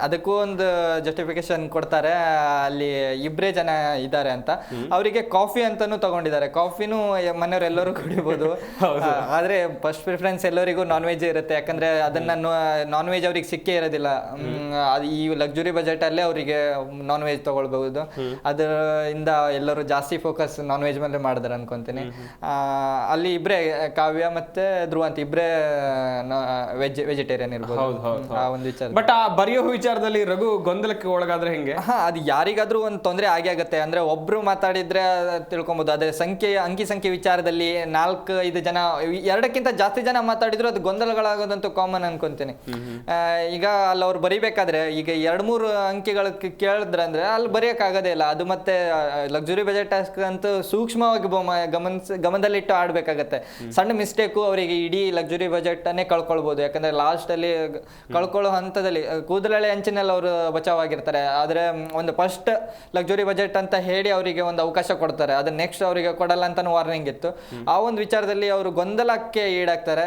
ಅದಕ್ಕೂ ಒಂದು ಜಸ್ಟಿಫಿಕೇಶನ್ ಕೊಡ್ತಾರೆ. ಅಲ್ಲಿ ಇಬ್ಬರೇ ಜನ ಇದ್ದಾರೆ ಅಂತ, ಅವರಿಗೆ ಕಾಫಿ ಅಂತಾನು ತಗೊಂಡಿದ್ದಾರೆ. ಕಾಫಿನೂ ಮನೆಯವರೆಲ್ಲರೂ ಕುಡಿಬಹುದು. ಆದ್ರೆ ಫಸ್ಟ್ ಪ್ರಿಫರೆನ್ಸ್ ಎಲ್ಲರಿಗೂ ನಾನ್ ವೆಜ್ ಇರುತ್ತೆ, ಯಾಕಂದ್ರೆ ಅದನ್ನ ನಾನ್ ವೆಜ್ ಅವ್ರಿಗೆ ಸಿಕ್ಕೇ ಇರೋದಿಲ್ಲ. ಈ ಲಕ್ಸುರಿ ಬಜೆಟ್ ಅಲ್ಲೇ ಅವರಿಗೆ ನಾನ್ ವೆಜ್ ತಗೊಳ್ಬಹುದು. ಅದರಿಂದ ಎಲ್ಲರೂ ಜಾಸ್ತಿ ಫೋಕಸ್ ನಾನ್ ವೆಜ್ ಮೇಲೆ ಮಾಡಿದಾರೆ ಅನ್ಕೊಂತೀನಿ. ಅಲ್ಲಿ ಇಬ್ರೇ, ಕಾವ್ಯ ಮತ್ತೆ ಧ್ರುವ ಅಂತ ಇಬ್ರೇ ವೆಜಿಟೇರಿಯನ್ ಇರ್ಬೋದು ಆ ಒಂದು ವಿಚಾರ. ಬಟ್ ಆ ಬರೆಯೋ ವಿಚಾರದಲ್ಲಿ ರಘು ಗೊಂದಲಕ್ಕೆ ಒಳಗಾದ್ರೆ ಹೆಂಗೆ? ಅದು ಯಾರಿಗಾದ್ರೂ ಒಂದು ತೊಂದರೆ ಆಗೇ ಆಗುತ್ತೆ. ಅಂದ್ರೆ ಒಬ್ರು ಮಾತಾಡಿದ್ರೆ ತಿಳ್ಕೊಬಹುದು. ಅದೇ ಅಂಕಿ ಸಂಖ್ಯೆ ವಿಚಾರದಲ್ಲಿ 4-5 ಜನ, 2ಕ್ಕಿಂತ ಜಾಸ್ತಿ ಜನ ಮಾತಾಡಿದ್ರು ಅದು ಗೊಂದಲಗಳಾಗೋದಂತೂ ಕಾಮನ್ ಅನ್ಕೊಂತೀನಿ. ಈಗ ಅಲ್ಲಿ ಅವ್ರು ಬರಿಬೇಕಾದ್ರೆ ಈಗ 2-3 ಅಂಕಿಗಳು ಕೇಳಿದ್ರೆ ಅಂದ್ರೆ ಅಲ್ಲಿ ಬರೆಯಕ್ ಆಗೋದೇ ಇಲ್ಲ. ಅದು ಮತ್ತೆ ಲಕ್ಸುರಿ ಬಜೆಟ್ ಟಾಸ್ಕ್ ಅಂತೂ ಸೂಕ್ಷ್ಮವಾಗಿ ಗಮನದಲ್ಲಿಟ್ಟು ಆಡ್ಬೇಕಾಗತ್ತೆ. ಸಣ್ಣ ಮಿಸ್ಟೇಕು ಅವರಿಗೆ ಇಡೀ ಲಕ್ಸುರಿ ಬಜೆಟ್ ಅನ್ನೇ ಕಳ್ಕೊಳ್ಬಹುದು. ಯಾಕಂದ್ರೆ ಲಾಸ್ಟ್ ಅಲ್ಲಿ ಕಳ್ಕೊಳ್ಳೋ ಹಂತದಲ್ಲಿ ಕೂದಲೆಳೆ ಅಂಚಿನಲ್ಲಿ ಅವರು ಬಚಾವಾಗಿರ್ತಾರೆ. ಆದ್ರೆ ಒಂದು ಫಸ್ಟ್ ಲಕ್ಸುರಿ ಬಜೆಟ್ ಅಂತ ಹೇಳಿ ಅವರಿಗೆ ಒಂದು ಅವಕಾಶ ಕೊಡ್ತಾರೆ, ಅದನ್ನ ನೆಕ್ಸ್ಟ್ ಅವರಿಗೆ ಕೊಡಲ್ಲ ಅಂತಾನು ವಾರ್ನಿಂಗ್ ಇತ್ತು. ಆ ಒಂದು ವಿಚಾರದಲ್ಲಿ ಅವರು ಗೊಂದಲಕ್ಕೆ ಈಡಾಗ್ತಾರೆ.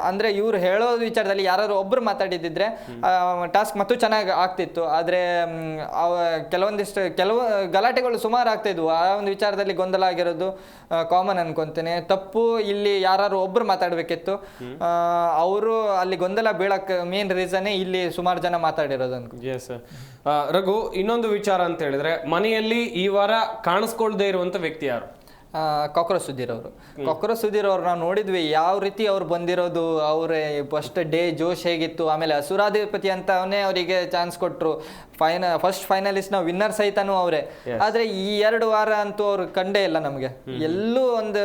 ಅಂದ್ರೆ ಇವ್ರು ಹೇಳೋ ವಿಚಾರದಲ್ಲಿ ಯಾರು ಒಬ್ರು ಮಾತಾಡಿದ್ರೆ ಟಾಸ್ಕ್ ಮತ್ತು ಚೆನ್ನಾಗಿ ಆಗ್ತಿತ್ತು. ಆದ್ರೆ ಕೆಲವು ಗಲಾಟೆಗಳು ಸುಮಾರು ಆಗ್ತಾ ಇದ್ವು. ಆ ಒಂದು ವಿಚಾರದಲ್ಲಿ ಗೊಂದಲ ಆಗಿರೋದು ಕಾಮನ್ ಅನ್ಕೊಂತೇನೆ. ತಪ್ಪು ಇಲ್ಲಿ ಯಾರು ಒಬ್ರು ಮಾತಾಡ್ಬೇಕಿತ್ತು. ಅವರು ಅಲ್ಲಿ ಗೊಂದಲ ಬೀಳಕ್ ಮೇನ್ ರೀಸನ್ ಇಲ್ಲಿ ಸುಮಾರು ಜನ ಮಾತಾಡಿರೋದು ಅನ್ಕೊ. ಎಸ್ ರಘು, ಇನ್ನೊಂದು ವಿಚಾರ ಅಂತ ಹೇಳಿದ್ರೆ ಮನೆಯಲ್ಲಿ ಈ ವಾರ ಕಾಣಿಸ್ಕೊಳ್ದೇ ಇರುವಂತ ವ್ಯಕ್ತಿ ಯಾರು? ಕಾಕ್ರೋಚ್ ಸುಧೀರ್ ಅವ್ರು ನಾವು ನೋಡಿದ್ವಿ ಯಾವ ರೀತಿ ಅವ್ರು ಬಂದಿರೋದು. ಅವ್ರೆ ಫಸ್ಟ್ ಡೇ ಜೋಶ್ ಹೇಗಿತ್ತು, ಆಮೇಲೆ ಅಸುರಾಧಿಪತಿ ಅಂತವನ್ನೇ ಅವರಿಗೆ ಚಾನ್ಸ್ ಕೊಟ್ರು. ಫಸ್ಟ್ ಫೈನಲಿಸ್ಟ್ ನ ವಿನ್ನರ್ ಸಹಿತನೂ ಅವರೇ. ಆದ್ರೆ ಈ 2 ವಾರ ಅಂತೂ ಅವ್ರು ಕಂಡೇ ಇಲ್ಲ ನಮ್ಗೆ. ಎಲ್ಲೂ ಒಂದು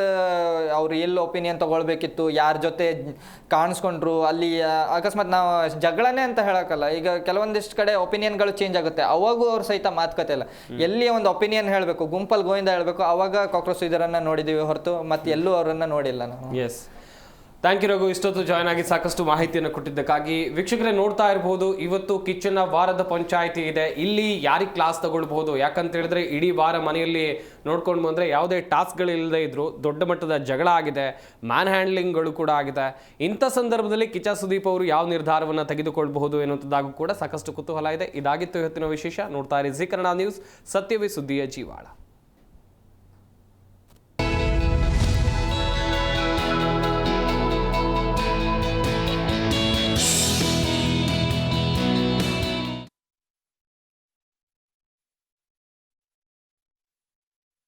ಅವ್ರು ಎಲ್ಲಿ ಒಪಿನಿಯನ್ ತಗೊಳ್ಬೇಕಿತ್ತು, ಯಾರ ಜೊತೆ ಕಾಣಿಸ್ಕೊಂಡ್ರು, ಅಲ್ಲಿ ಅಕಸ್ಮಾತ್ ನಾವು ಜಗಳನೇ ಅಂತ ಹೇಳಕ್ಕಲ್ಲ, ಈಗ ಕೆಲವೊಂದಿಷ್ಟು ಕಡೆ ಒಪಿನಿಯನ್ಗಳು ಚೇಂಜ್ ಆಗುತ್ತೆ, ಅವಾಗೂ ಅವ್ರು ಸಹಿತ ಮಾತುಕತೆ ಇಲ್ಲ. ಎಲ್ಲಿ ಒಂದು ಒಪಿನಿಯನ್ ಹೇಳ್ಬೇಕು, ಗುಂಪಲ್ಲಿ ಗೋವಿಂದ ಹೇಳ್ಬೇಕು, ಅವಾಗ ಕಾಕ್ರೋಚ್ ಸುಧೀರನ್ನ ನೋಡಿದೀವಿ ಹೊರತು ಮತ್ತೆ ಎಲ್ಲೂ ಅವರನ್ನ ನೋಡಿಲ್ಲ ನಾವು. ಎಸ್, ಥ್ಯಾಂಕ್ ಯು ರಘು, ಇಷ್ಟೊತ್ತು ಜಾಯ್ನ್ ಆಗಿ ಸಾಕಷ್ಟು ಮಾಹಿತಿಯನ್ನು ಕೊಟ್ಟಿದ್ದಕ್ಕಾಗಿ. ವೀಕ್ಷಕರೇ ನೋಡ್ತಾ ಇರಬಹುದು, ಇವತ್ತು ಕಿಚ್ಚನ ವಾರದ ಪಂಚಾಯಿತಿ ಇದೆ. ಇಲ್ಲಿ ಯಾರಿಗೆ ಕ್ಲಾಸ್ ತಗೊಳ್ಬಹುದು, ಯಾಕಂತ ಹೇಳಿದ್ರೆ ಇಡೀ ವಾರ ಮನೆಯಲ್ಲಿ ನೋಡ್ಕೊಂಡು ಬಂದರೆ ಯಾವುದೇ ಟಾಸ್ಕ್ಗಳಿಲ್ಲದೆ ಇದ್ರು ದೊಡ್ಡ ಮಟ್ಟದ ಜಗಳ ಆಗಿದೆ, ಮ್ಯಾನ್ ಹ್ಯಾಂಡ್ಲಿಂಗ್ಗಳು ಕೂಡ ಆಗಿದೆ. ಇಂಥ ಸಂದರ್ಭದಲ್ಲಿ ಕಿಚ್ಚ ಸುದೀಪ್ ಅವರು ಯಾವ ನಿರ್ಧಾರವನ್ನು ತೆಗೆದುಕೊಳ್ಬಹುದು ಎನ್ನುವಂಥದ್ದಾಗೂ ಕೂಡ ಸಾಕಷ್ಟು ಕುತೂಹಲ ಇದೆ. ಇದಾಗಿತ್ತು ಇವತ್ತಿನ ವಿಶೇಷ. ನೋಡ್ತಾ ಇರಿ ಜೀ ಕನ್ನಡ ನ್ಯೂಸ್, ಸತ್ಯವೇ ಸುದ್ದಿಯ ಜೀವಾಳ.